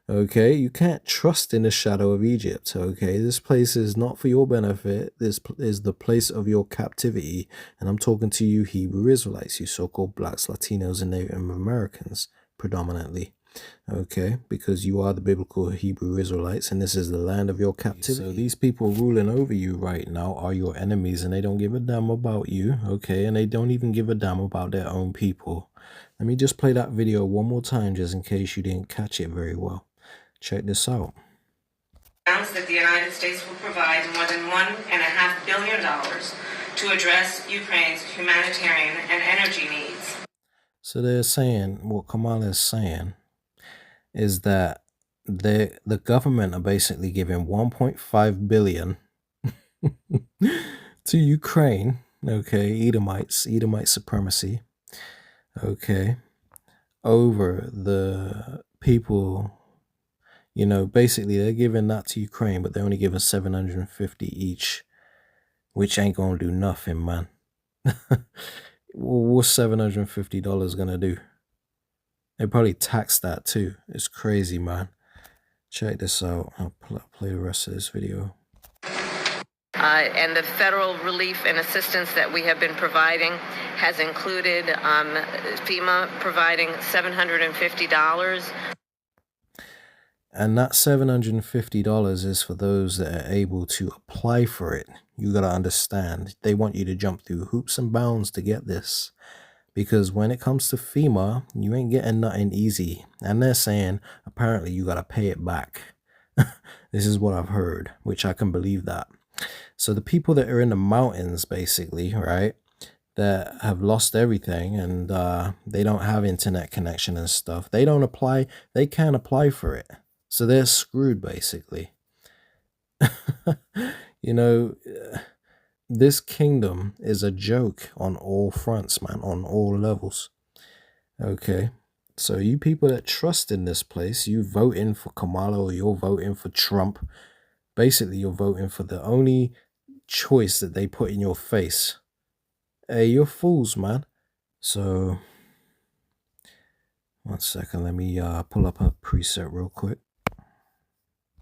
Okay, you can't trust in the shadow of Egypt. Okay, this place is not for your benefit. This is the place of your captivity. And I'm talking to you Hebrew Israelites, you so-called blacks, Latinos, and Native Americans predominantly. Okay, because you are the biblical Hebrew Israelites and this is the land of your captivity. So these people ruling over you right now are your enemies and they don't give a damn about you. Okay, and they don't even give a damn about their own people. Let me just play that video one more time just in case you didn't catch it very well. Check this out. Announced that the United States will provide more than $1.5 billion to address Ukraine's humanitarian and energy needs. So they're saying, what Kamala is saying is that the government are basically giving $1.5 billion to Ukraine. Okay, Edomite supremacy. Okay, over the people, you know, basically they're giving that to Ukraine, but they're only giving $750 each, which ain't gonna do nothing, man. What's $750 gonna do? They probably tax that too. It's crazy, man. Check this out. I'll play the rest of this video. And the federal relief and assistance that we have been providing has included FEMA providing $750. And that $750 is for those that are able to apply for it. You got to understand, they want you to jump through hoops and bounds to get this. Because when it comes to FEMA, you ain't getting nothing easy. And they're saying, apparently, you got to pay it back. This is what I've heard, which I can believe that. So the people that are in the mountains, basically, right, that have lost everything and they don't have internet connection and stuff, they don't apply, they can't apply for it. So they're screwed, basically. You know, This kingdom is a joke on all fronts, man, on all levels. Okay. So you people that trust in this place, you voting for Kamala or you're voting for Trump. Basically, you're voting for the only choice that they put in your face. Hey, you're fools, man. So, 1 second. Let me pull up a preset real quick.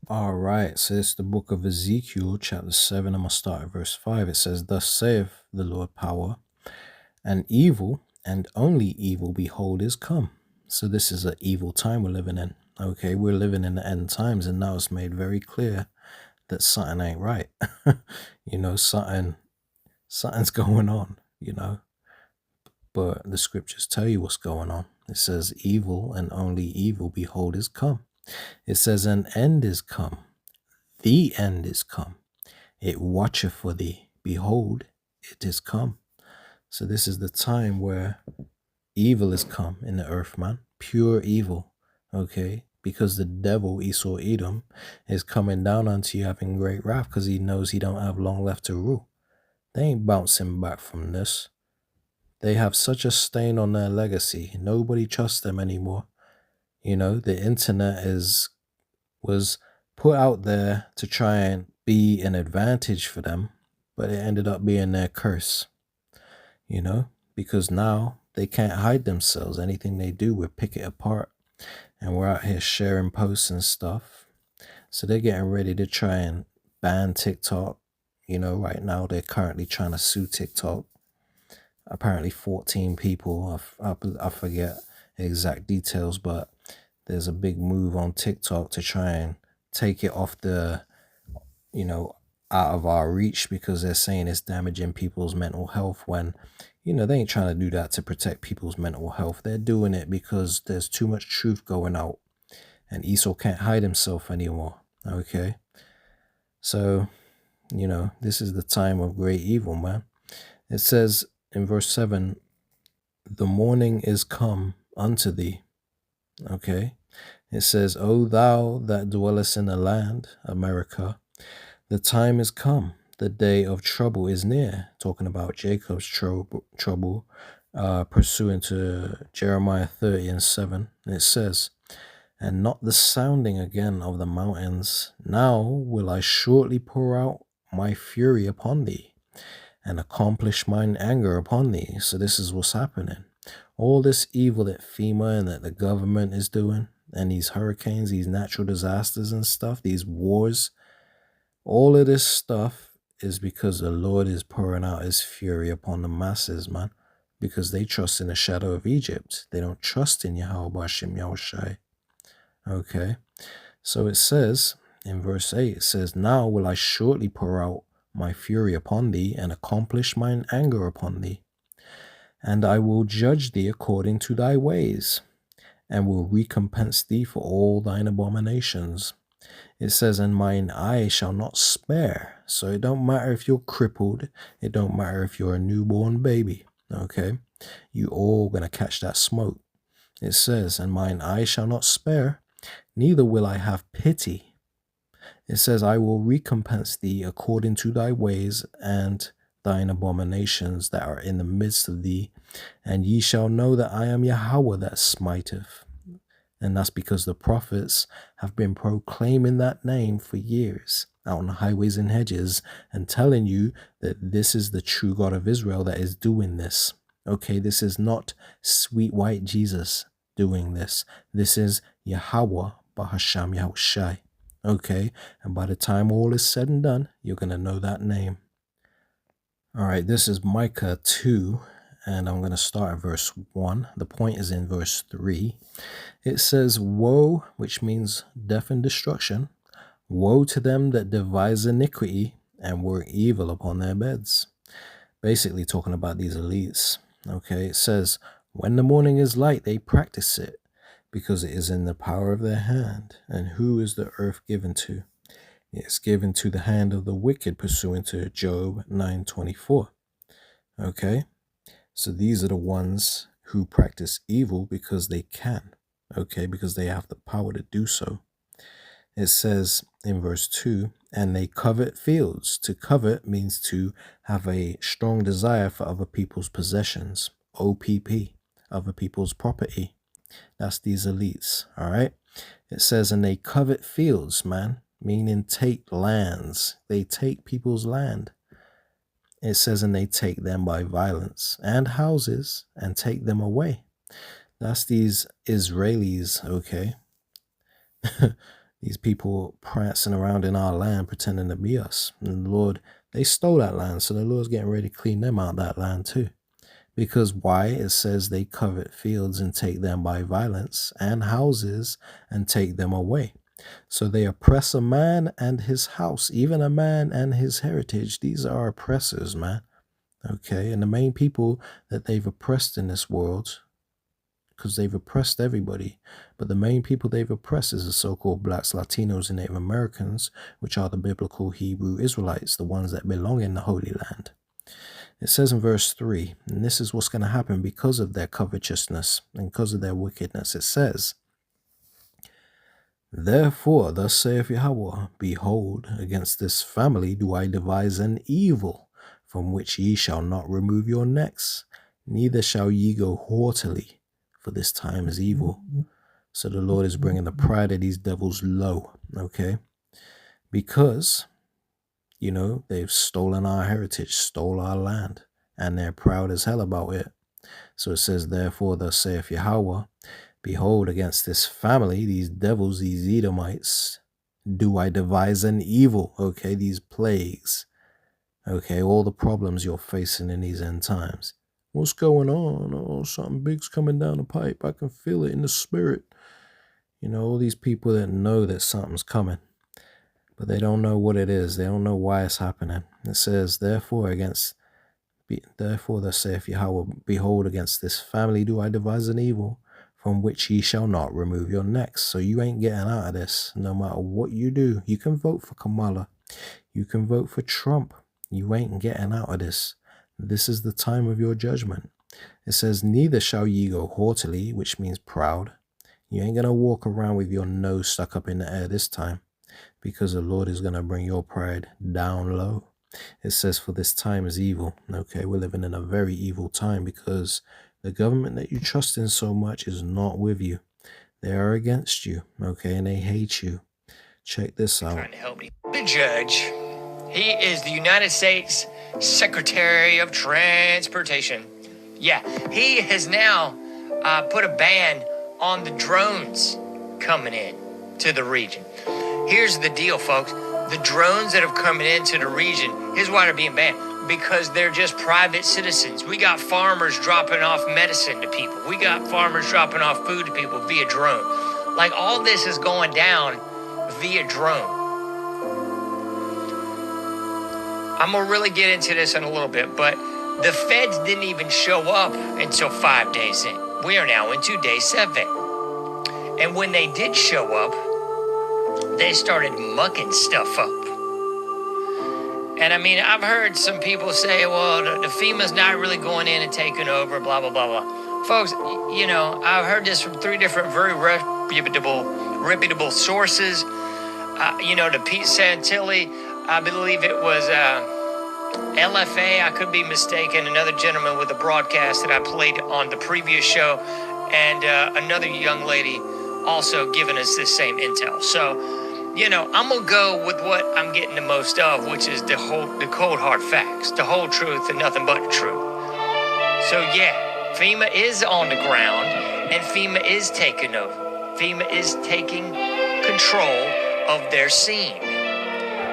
All right. So it's the book of Ezekiel, chapter 7. I'm going to start at verse 5. It says, "Thus saith the Lord power, and evil, and only evil, behold, is come." So this is an evil time we're living in. Okay, we're living in the end times, and now it's made very clear that something ain't right. You know, something's going on, you know. But the scriptures tell you what's going on. It says, "Evil and only evil, behold, is come." It says, "An end is come. The end is come. It watcheth for thee. Behold, it is come." So this is the time where evil is come in the earth, man. Pure evil. Okay? Because the devil, Esau Edom, is coming down unto you having great wrath because he knows he don't have long left to rule. They ain't bouncing back from this. They have such a stain on their legacy. Nobody trusts them anymore. You know, the internet was put out there to try and be an advantage for them, but it ended up being their curse. You know, because now they can't hide themselves. Anything they do, we pick it apart. And we're out here sharing posts and stuff. So they're getting ready to try and ban TikTok. You know, right now they're currently trying to sue TikTok. Apparently 14 people, I forget exact details, but there's a big move on TikTok to try and take it off the, you know, out of our reach because they're saying it's damaging people's mental health when, you know, they ain't trying to do that to protect people's mental health. They're doing it because there's too much truth going out and Esau can't hide himself anymore. Okay. So, you know, this is the time of great evil, man. It says in verse 7, "The morning is come unto thee." Okay. It says, "O thou that dwellest in the land, America, the time is come, the day of trouble is near." Talking about Jacob's trouble, pursuant to Jeremiah 30:7. It says, "And not the sounding again of the mountains. Now will I shortly pour out my fury upon thee, and accomplish mine anger upon thee." So this is what's happening. All this evil that FEMA and that the government is doing, and these hurricanes, these natural disasters and stuff, these wars, all of this stuff is because the Lord is pouring out his fury upon the masses, man. Because they trust in the shadow of Egypt. They don't trust in Yahweh Hashem Yahushai. Okay. So it says in verse 8, it says, "Now will I shortly pour out my fury upon thee, and accomplish mine anger upon thee. And I will judge thee according to thy ways, and will recompense thee for all thine abominations." It says, "And mine eye shall not spare." So it don't matter if you're crippled. It don't matter if you're a newborn baby. Okay. You all gonna catch that smoke. It says, "And mine eye shall not spare, neither will I have pity." It says, "I will recompense thee according to thy ways and thine abominations that are in the midst of thee. And ye shall know that I am Yahweh that smiteth." And that's because the prophets have been proclaiming that name for years out on the highways and hedges and telling you that this is the true God of Israel that is doing this. Okay, this is not sweet white Jesus doing this. This is Yahweh Bahasham Yahushai. Okay, and by the time all is said and done, you're going to know that name. All right, this is Micah 2, and I'm going to start at verse 1. The point is in verse 3. It says, "Woe," which means death and destruction, "woe to them that devise iniquity and work evil upon their beds." Basically talking about these elites. Okay, it says, "When the morning is light, they practice it, because it is in the power of their hand. And who is the earth given to? It is given to the hand of the wicked," pursuant to Job 9:24. Okay, so these are the ones who practice evil because they can. Okay, because they have the power to do so. It says in verse 2, and they covet fields. To covet means to have a strong desire for other people's possessions. OPP, other people's property. That's these elites, all right? It says, and they covet fields, man, meaning take lands. They take people's land. It says, and they take them by violence, and houses, and take them away. That's these Israelis, okay? These people prancing around in our land pretending to be us. And the Lord, they stole that land, so the Lord's getting ready to clean them out that land too. Because why? It says they covet fields and take them by violence, and houses and take them away. So they oppress a man and his house, even a man and his heritage. These are oppressors, man. Okay, and the main people that they've oppressed in this world, because they've oppressed everybody, but the main people they've oppressed is the so-called blacks, Latinos, and Native Americans, which are the biblical Hebrew Israelites, the ones that belong in the Holy Land. It says in verse 3, and this is what's going to happen because of their covetousness and because of their wickedness. It says, therefore, thus saith Yahweh, behold, against this family do I devise an evil, from which ye shall not remove your necks, neither shall ye go haughtily, for this time is evil. So the Lord is bringing the pride of these devils low, okay? Because, you know, they've stolen our heritage, stole our land, and they're proud as hell about it. So it says, therefore, thus saith Yahweh, behold, against this family, these devils, these Edomites, do I devise an evil, okay? These plagues, okay? All the problems you're facing in these end times. What's going on? Oh, something big's coming down the pipe. I can feel it in the spirit. You know, all these people that know that something's coming, but they don't know what it is. They don't know why it's happening. It says, therefore, thus saith Yahweh, behold, against this family do I devise an evil, from which ye shall not remove your necks. So you ain't getting out of this, no matter what you do. You can vote for Kamala. You can vote for Trump. You ain't getting out of this. This is the time of your judgment. It says, neither shall ye go haughtily, which means proud. You ain't going to walk around with your nose stuck up in the air this time, because the Lord is going to bring your pride down low. It says, for this time is evil. Okay, we're living in a very evil time because the government that you trust in so much is not with you. They are against you, okay, and they hate you. Check this out. Trying to help me. The judge, he is the United States Secretary of Transportation. Yeah, he has now put a ban on the drones coming in to the region. Here's the deal, folks. The drones that have come into the region, here's why they're being banned. Because they're just private citizens. We got farmers dropping off medicine to people. We got farmers dropping off food to people via drone. Like, all this is going down via drone. I'm going to really get into this in a little bit, but the feds didn't even show up until 5 days in. We are now into day 7. And when they did show up, they started mucking stuff up. And I mean, I've heard some people say, well, the FEMA's not really going in and taking over, blah, blah, blah, blah. Folks, you know, I've heard this from 3 different very reputable sources. You know, to Pete Santilli, I believe it was LFA, I could be mistaken, another gentleman with a broadcast that I played on the previous show, and another young lady also giving us this same intel. So, you know, I'm going to go with what I'm getting the most of, which is the cold hard facts, the whole truth and nothing but the truth. So, yeah, FEMA is on the ground, and FEMA is taking over. FEMA is taking control of their scene.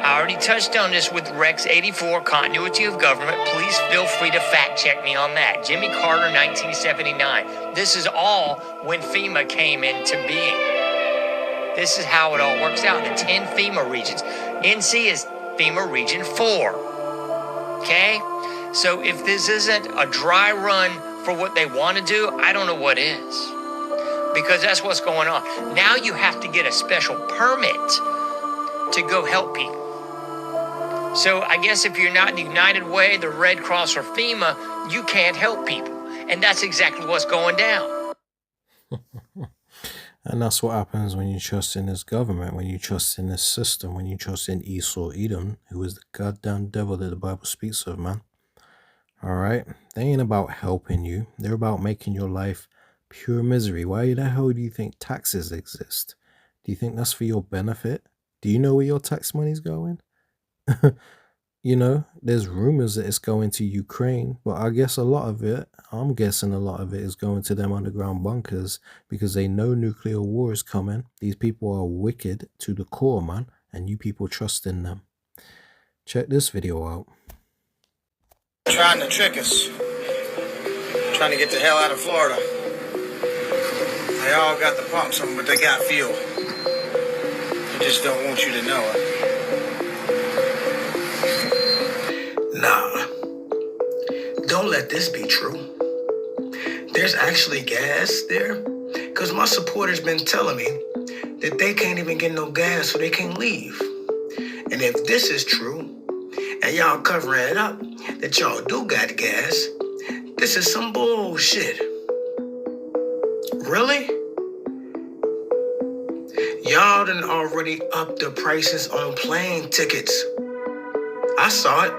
I already touched on this with Rex 84, Continuity of Government. Please feel free to fact check me on that. Jimmy Carter, 1979. This is all when FEMA came into being. This is how it all works out. The 10 FEMA regions. NC is FEMA Region 4. Okay? So if this isn't a dry run for what they want to do, I don't know what is. Because that's what's going on. Now you have to get a special permit to go help people. So I guess if you're not the United Way, the Red Cross, or FEMA, you can't help people. And that's exactly what's going down. And that's what happens when you trust in this government, when you trust in this system, when you trust in Esau Edom, who is the goddamn devil that the Bible speaks of, man. Alright? They ain't about helping you. They're about making your life pure misery. Why the hell do you think taxes exist? Do you think that's for your benefit? Do you know where your tax money's going? You know, there's rumors that it's going to Ukraine, but I guess I'm guessing a lot of it is going to them underground bunkers because they know nuclear war is coming. These people are wicked to the core, man, and you people trust in them. Check this video out. Trying to trick us. Trying to get the hell out of Florida. They all got the pumps on, but they got fuel. They just don't want you to know it. Nah, don't let this be true. There's actually gas there, because my supporters been telling me that they can't even get no gas, so they can't leave. And if this is true, and y'all covering it up, that y'all do got gas, this is some bullshit. Really? Y'all done already upped the prices on plane tickets. I saw it.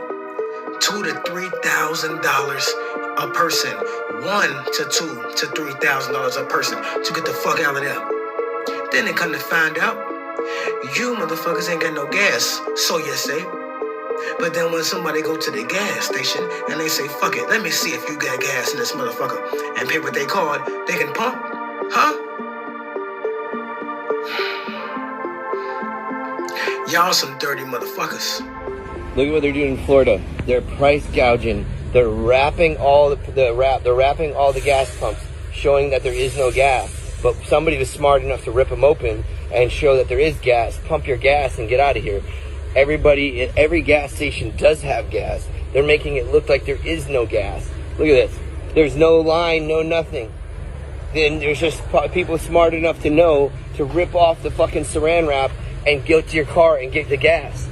$2,000 to $3,000 a person. $1,000 to $2,000 to $3,000 a person to get the fuck out of there. Then they come to find out, you motherfuckers ain't got no gas, so you say. But then when somebody go to the gas station and they say, fuck it, let me see if you got gas in this motherfucker, and pay what they card, they can pump, huh? Y'all some dirty motherfuckers. Look at what they're doing in Florida. They're price gouging. They're wrapping all the wrapping all the gas pumps, showing that there is no gas. But somebody was smart enough to rip them open and show that there is gas. Pump your gas and get out of here. Everybody at every gas station does have gas. They're making it look like there is no gas. Look at this. There's no line, no nothing. Then there's just people smart enough to know to rip off the fucking saran wrap and go to your car and get the gas.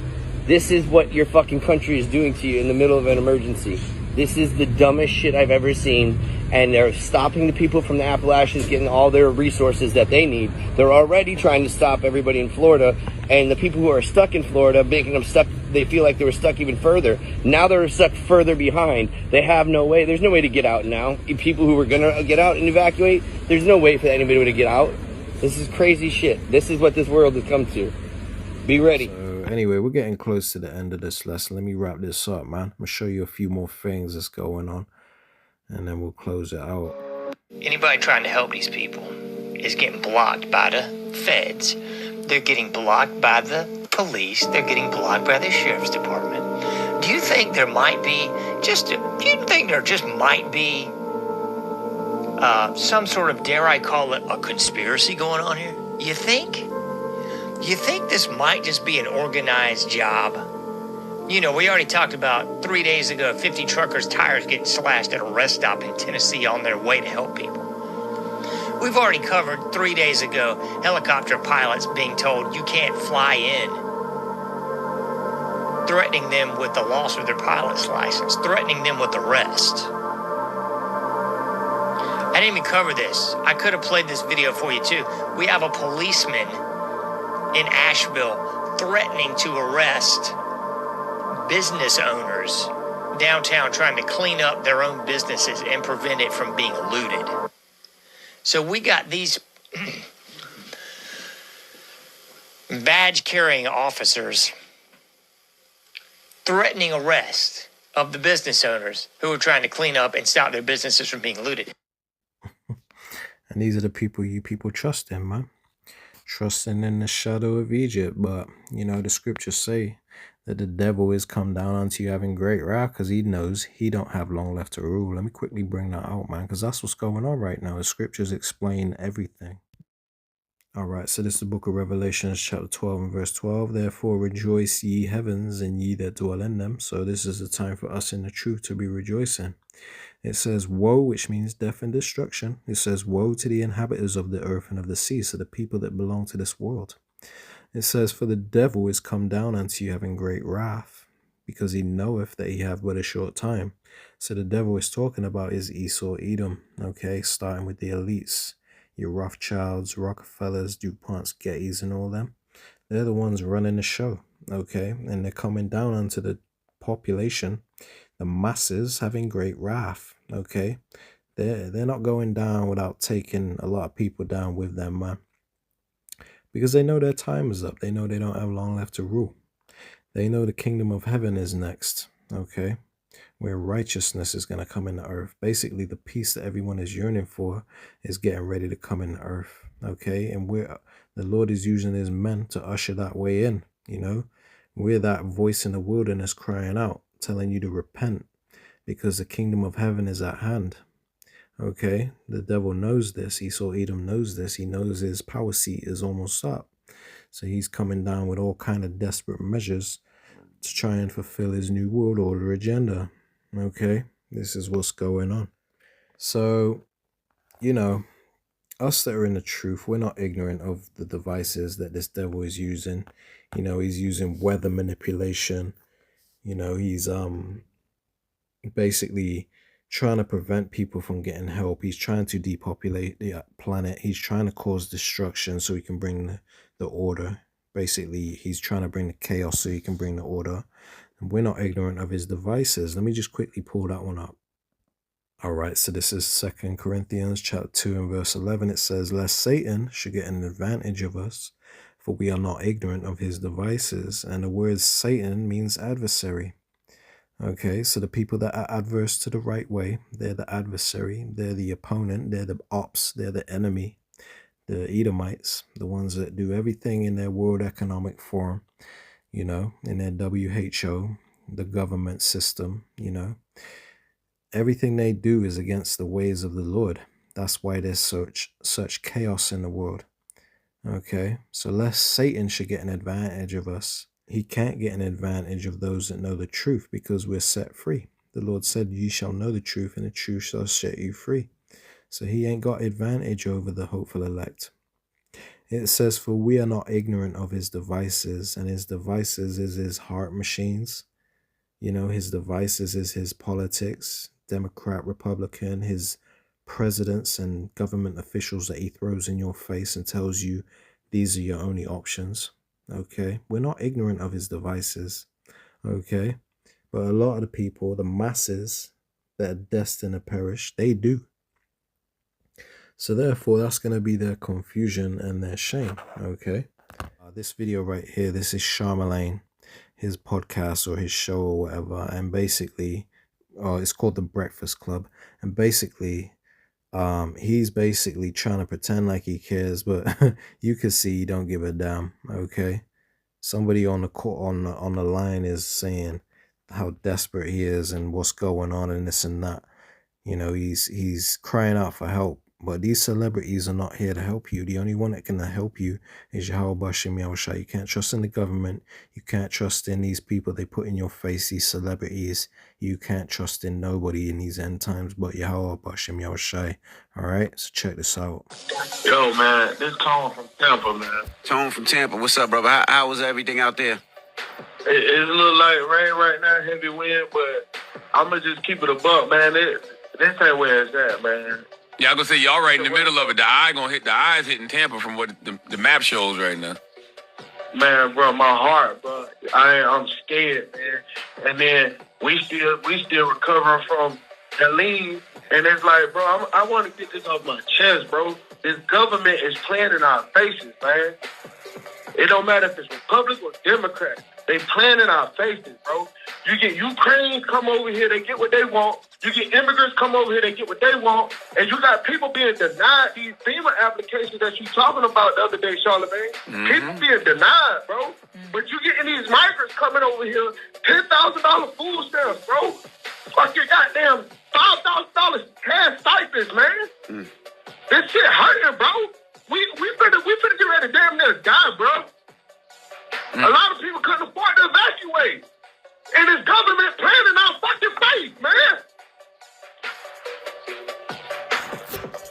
This is what your fucking country is doing to you in the middle of an emergency. This is the dumbest shit I've ever seen. And they're stopping the people from the Appalachians getting all their resources that they need. They're already trying to stop everybody in Florida. And the people who are stuck in Florida, making them stuck, they feel like they were stuck even further. Now they're stuck further behind. They have no way. There's no way to get out now. People who were going to get out and evacuate, there's no way for anybody to get out. This is crazy shit. This is what this world has come to. Be ready. So anyway, we're getting close to the end of this lesson. Let me wrap this up, man. I'm going to show you a few more things that's going on, and then we'll close it out. Anybody trying to help these people is getting blocked by the feds. They're getting blocked by the police. They're getting blocked by the sheriff's department. Do you think there might be some sort of, dare I call it, a conspiracy going on here? You think? You think this might just be an organized job? You know, we already talked about 3 days ago, 50 truckers' tires getting slashed at a rest stop in Tennessee on their way to help people. We've already covered 3 days ago, helicopter pilots being told you can't fly in, threatening them with the loss of their pilot's license, threatening them with arrest. I didn't even cover this. I could have played this video for you too. We have a policeman in Asheville threatening to arrest business owners downtown trying to clean up their own businesses and prevent it from being looted. So we got these badge-carrying officers threatening arrest of the business owners who are trying to clean up and stop their businesses from being looted. And these are the people you people trust in, man. Trusting in the shadow of Egypt. But, you know, the scriptures say that the devil is come down unto you having great wrath because he knows he don't have long left to rule. Let me quickly bring that out, man, because that's what's going on right now. The scriptures explain everything. All right, so this is the book of Revelations, chapter 12 and verse 12. Therefore rejoice ye heavens and ye that dwell in them. So this is the time for us in the truth to be rejoicing. It says woe, which means death and destruction. It says woe to the inhabitants of the earth and of the sea, so the people that belong to this world. It says, for the devil is come down unto you having great wrath, because he knoweth that he have but a short time. So the devil is talking about is Esau Edom, okay, starting with the elites. your Rothschilds, Rockefellers, DuPonts, Gettys, and all them. They're the ones running the show, okay? And they're coming down onto the population, the masses, having great wrath, okay? They're not going down without taking a lot of people down with them, man. Because they know their time is up. They know they don't have long left to rule. They know the kingdom of heaven is next, okay? Where righteousness is going to come into earth. Basically, the peace that everyone is yearning for is getting ready to come into earth, okay? And the Lord is using his men to usher that way in, you know? We're that voice in the wilderness crying out, telling you to repent, because the kingdom of heaven is at hand, okay? The devil knows this. Esau Edom knows this. He knows his power seat is almost up. So he's coming down with all kind of desperate measures to try and fulfill his new world order agenda. Okay, this is what's going on. So, you know, us that are in the truth, we're not ignorant of the devices that this devil is using. You know, he's using weather manipulation. You know, he's basically trying to prevent people from getting help. He's trying to depopulate the planet. He's trying to cause destruction so he can bring the order. Basically, he's trying to bring the chaos so he can bring the order. And we're not ignorant of his devices. Let me just quickly pull that one up. All right, so this is 2 Corinthians chapter 2 and verse 11. It says, lest Satan should get an advantage of us, for we are not ignorant of his devices. And the word Satan means adversary. Okay, so the people that are adverse to the right way, they're the adversary, they're the opponent, they're the ops, they're the enemy, the Edomites, the ones that do everything in their World Economic Forum, you know, in their WHO, the government system, you know. Everything they do is against the ways of the Lord. That's why there's such chaos in the world. Okay, so lest Satan should get an advantage of us, he can't get an advantage of those that know the truth, because we're set free. The Lord said, ye shall know the truth, and the truth shall set you free. So he ain't got advantage over the hopeful elect. It says, for we are not ignorant of his devices, and his devices is his heart machines. You know, his devices is his politics, Democrat, Republican, his presidents and government officials that he throws in your face and tells you these are your only options. Okay, we're not ignorant of his devices. Okay, but a lot of the people, the masses that are destined to perish, they do. So therefore, that's going to be their confusion and their shame. Okay, this video right here, this is Charlemagne, his podcast or his show or whatever, and basically, it's called The Breakfast Club, and basically, he's basically trying to pretend like he cares, but you can see he don't give a damn. Okay, somebody on the line is saying how desperate he is and what's going on and this and that. You know, he's crying out for help. But these celebrities are not here to help you. The only one that can help you is Yahweh Bashem Yahushua. You can't trust in the government. You can't trust in these people they put in your face, these celebrities. You can't trust in nobody in these end times but Yahweh Bashem Yahushua. All right, so check this out. Yo, man, this Tone from Tampa, man. Tone from Tampa. What's up, brother? How was everything out there? It's a little light rain right now, heavy wind, but I'm going to just keep it a buck, man. This ain't where it's at, man. Yeah, I'm gonna say y'all right in the middle of it. The eyes hitting Tampa from what the map shows right now. Man, bro, my heart, bro. I'm scared, man. And then we still recovering from Helene, and it's like, bro, I want to get this off my chest, bro. This government is playing in our faces, man. It don't matter if it's Republican or Democrat. They playing in our faces, bro. You get Ukrainians come over here, they get what they want. You get immigrants come over here, they get what they want. And you got people being denied these FEMA applications that you talking about the other day, Charlemagne. People being denied, bro. But you getting these migrants coming over here, $10,000 food stamps, bro. Fucking goddamn $5,000 cash stipends, man. This shit hurting, bro. We finna get ready to damn near die, bro. A lot of people couldn't afford to evacuate. And this government playing in our fucking face, man.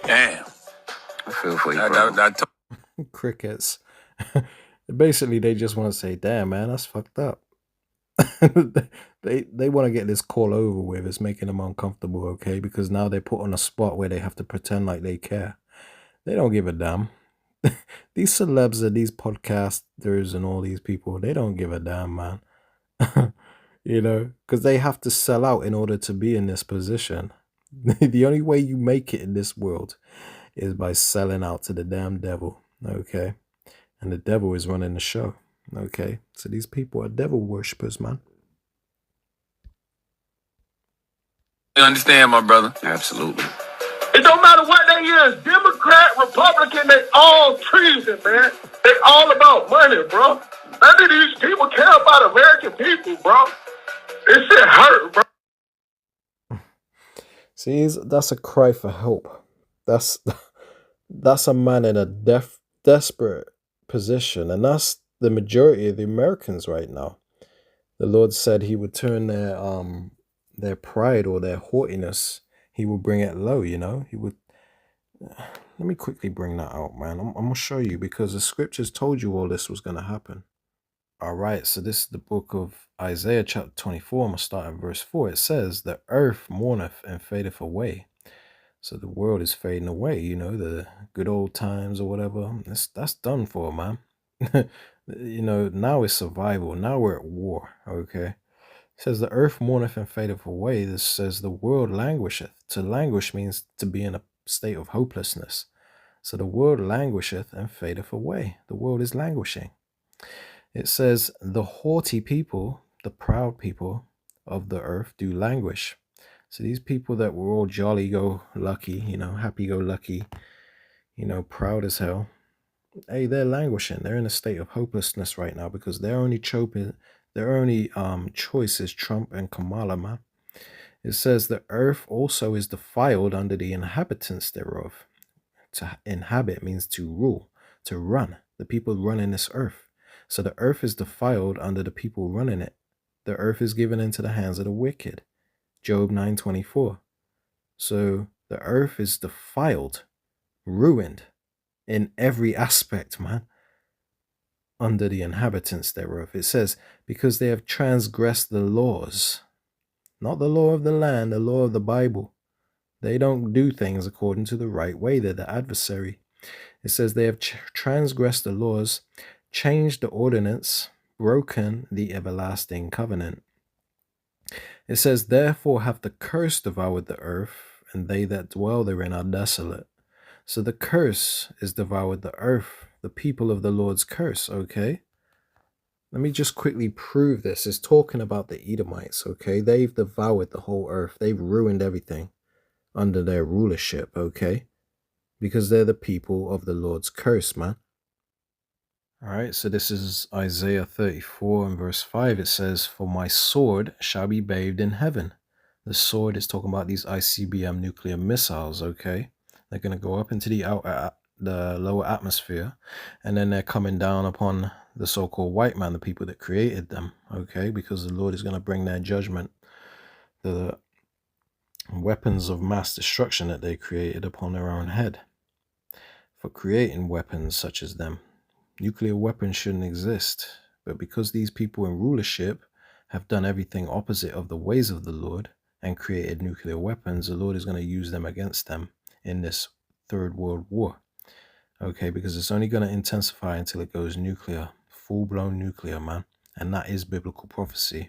Damn. I feel for you, bro. Crickets. Basically, they just want to say, damn, man, that's fucked up. They want to get this call over with. It's making them uncomfortable, okay? Because now they're put on a spot where they have to pretend like they care. They don't give a damn. These celebs and these podcasters and all these people, they don't give a damn, man. You know, because they have to sell out in order to be in this position. The only way you make it in this world is by selling out to the damn devil, okay? And the devil is running the show, okay? So these people are devil worshippers, man. You understand, my brother? Absolutely. It don't matter what they is, Democrat, Republican, they all treason, man. They all about money, bro. None of these people care about American people, bro. This shit hurt, bro. See, that's a cry for help. That's a man in a desperate position, and that's the majority of the Americans right now. The Lord said he would turn their pride or their haughtiness, he will bring it low, you know. He would. Let me quickly bring that out, man. I'm gonna show you, because the scriptures told you all this was gonna happen. All right, so this is the book of Isaiah chapter 24. I'm gonna start at verse 4. It says, "The earth mourneth and fadeth away." So the world is fading away, you know, the good old times or whatever. That's done for, man. You know, now it's survival. Now we're at war, okay? It says, "The earth mourneth and fadeth away." This says, "The world languisheth." To languish means to be in a state of hopelessness. So the world languisheth and fadeth away. The world is languishing. It says, "The haughty people, the proud people of the earth do languish." So these people that were all jolly-go-lucky, you know, happy-go-lucky, you know, proud as hell, hey, they're languishing. They're in a state of hopelessness right now, because their only choice is Trump and Kamala, man. It says, "The earth also is defiled under the inhabitants thereof." To inhabit means to rule, to run. The people running this earth. So the earth is defiled under the people running it. The earth is given into the hands of the wicked. Job 9:24. So the earth is defiled, ruined in every aspect, man, under the inhabitants thereof. It says, "Because they have transgressed the laws." Not the law of the land, the law of the Bible. They don't do things according to the right way. They're the adversary. It says they have transgressed the laws, changed the ordinance, broken the everlasting covenant. It says, "Therefore hath the curse devoured the earth, and they that dwell therein are desolate." So the curse is devoured the earth, the people of the Lord's curse, okay? Let me just quickly prove this. It's talking about the Edomites, okay? They've devoured the whole earth. They've ruined everything under their rulership, okay? Because they're the people of the Lord's curse, man. All right, so this is Isaiah 34 and verse 5. It says, "For my sword shall be bathed in heaven." The sword is talking about these ICBM nuclear missiles, okay? They're going to go up into the lower atmosphere, and then they're coming down upon the so-called white man, the people that created them, okay? Because the Lord is going to bring their judgment, the weapons of mass destruction that they created, upon their own head for creating weapons such as them. Nuclear weapons shouldn't exist, but because these people in rulership have done everything opposite of the ways of the Lord and created nuclear weapons, the Lord is going to use them against them in this third world war. Okay, because it's only going to intensify until it goes nuclear, full-blown nuclear, man. And that is biblical prophecy.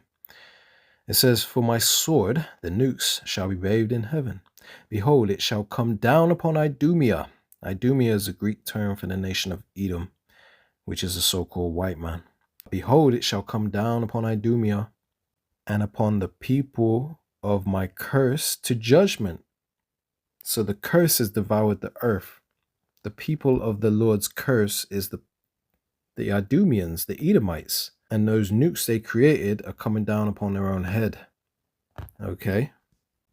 It says, "For my sword, the nukes, shall be bathed in heaven. Behold, it shall come down upon Idumea." Idumea is a Greek term for the nation of Edom, which is a so-called white man. "Behold, it shall come down upon Idumea and upon the people of my curse to judgment." So the curse has devoured the earth. The people of the Lord's curse is the Idumeans, the Edomites. And those nukes they created are coming down upon their own head. Okay,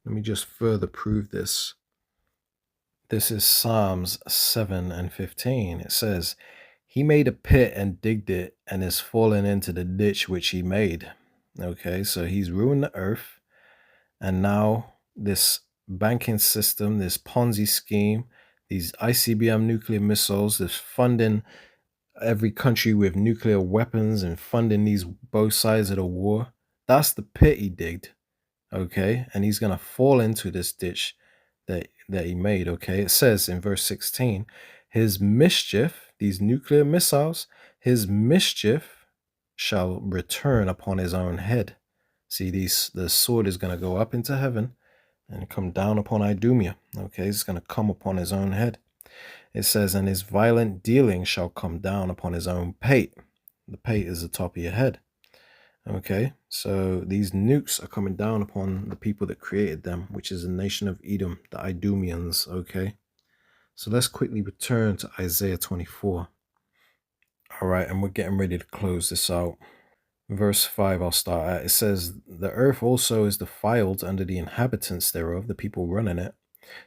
let me just further prove this. This is Psalms 7 and 15. It says, "He made a pit and digged it, and is fallen into the ditch which he made." Okay, so he's ruined the earth. And now this banking system, this Ponzi scheme, these ICBM nuclear missiles, this funding every country with nuclear weapons and funding these both sides of the war, that's the pit he digged, okay? And he's going to fall into this ditch that that he made, okay? It says in verse 16, his mischief, these nuclear missiles, his mischief shall return upon his own head. See, the sword is going to go up into heaven and come down upon Idumea, okay? It's going to come upon his own head. It says, and his violent dealing shall come down upon his own pate. The pate is the top of your head. Okay, so these nukes are coming down upon the people that created them, which is the nation of Edom, the Idumeans, okay? So let's quickly return to Isaiah 24. All right, and we're getting ready to close this out. Verse 5 I'll start at. It says, the earth also is defiled under the inhabitants thereof, the people running it.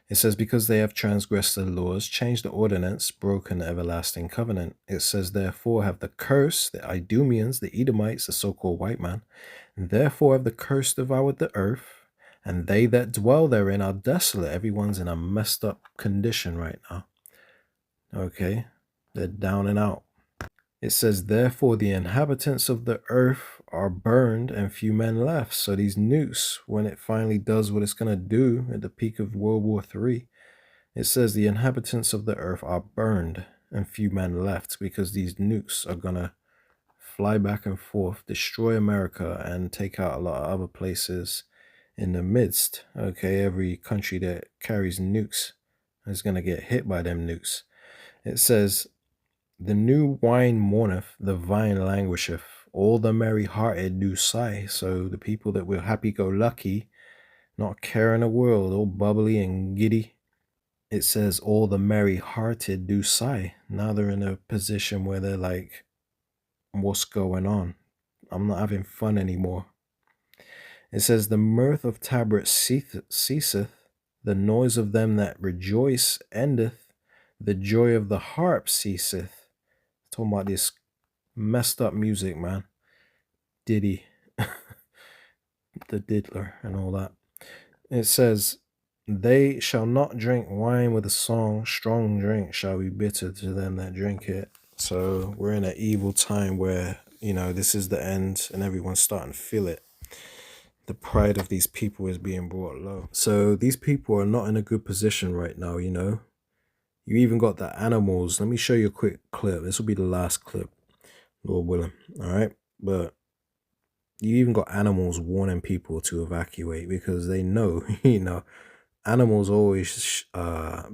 It says, because they have transgressed the laws, changed the ordinance, broken the everlasting covenant. It says, therefore have the curse, the Idumeans, the Edomites, the so-called white man, therefore have the curse devoured the earth, and they that dwell therein are desolate. Everyone's in a messed up condition right now. Okay, they're down and out. It says, therefore the inhabitants of the earth are burned and few men left. So these nukes, when it finally does what it's going to do at the peak of World War III, it says the inhabitants of the earth are burned and few men left, because these nukes are going to fly back and forth, destroy America, and take out a lot of other places in the midst. Okay, every country that carries nukes is going to get hit by them nukes. It says, the new wine mourneth, the vine languisheth, all the merry-hearted do sigh. So the people that were happy-go-lucky, not caring the world, all bubbly and giddy, it says all the merry-hearted do sigh. Now they're in a position where they're like, what's going on? I'm not having fun anymore. It says the mirth of tabrets ceaseth, the noise of them that rejoice endeth, the joy of the harp ceaseth. Talking about this messed up music, man. Diddy, the diddler and all that. It says, they shall not drink wine with a song, strong drink shall be bitter to them that drink it. So we're in an evil time where, you know, this is the end and everyone's starting to feel it. The pride of these people is being brought low. So these people are not in a good position right now, you know. You even got the animals. Let me show you a quick clip. This will be the last clip, Lord willing. All right. But you even got animals warning people to evacuate because they know, you know, animals always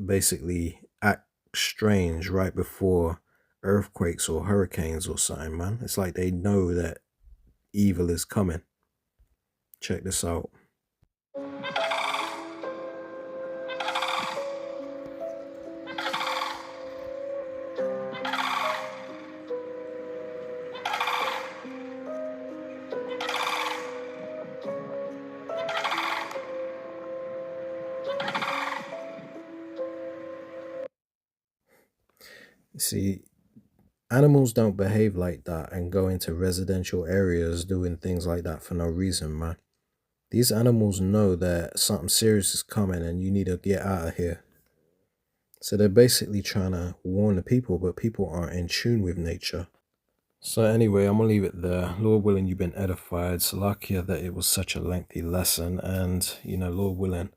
basically act strange right before earthquakes or hurricanes or something, man. It's like they know that evil is coming. Check this out. See, animals don't behave like that and go into residential areas doing things like that for no reason, man. These animals know that something serious is coming and you need to get out of here. So they're basically trying to warn the people, but people aren't in tune with nature. So anyway, I'm going to leave it there. Lord willing, you've been edified. Salakia that it was such a lengthy lesson. And, you know, Lord willing,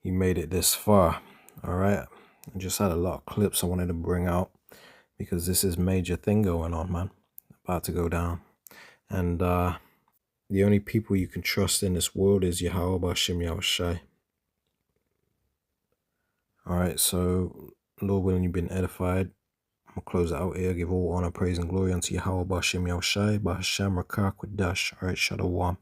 you made it this far. All right. I just had a lot of clips I wanted to bring out because this is major thing going on, man. About to go down. And the only people you can trust in this world is Yahweh B'Shem Yahushai. All right, so Lord willing, you've been edified. I'm going to close it out here. Give all honor, praise, and glory unto Yahweh B'Shem Yahushai, B'Hashem Rakah Kodash. All right, Shalom.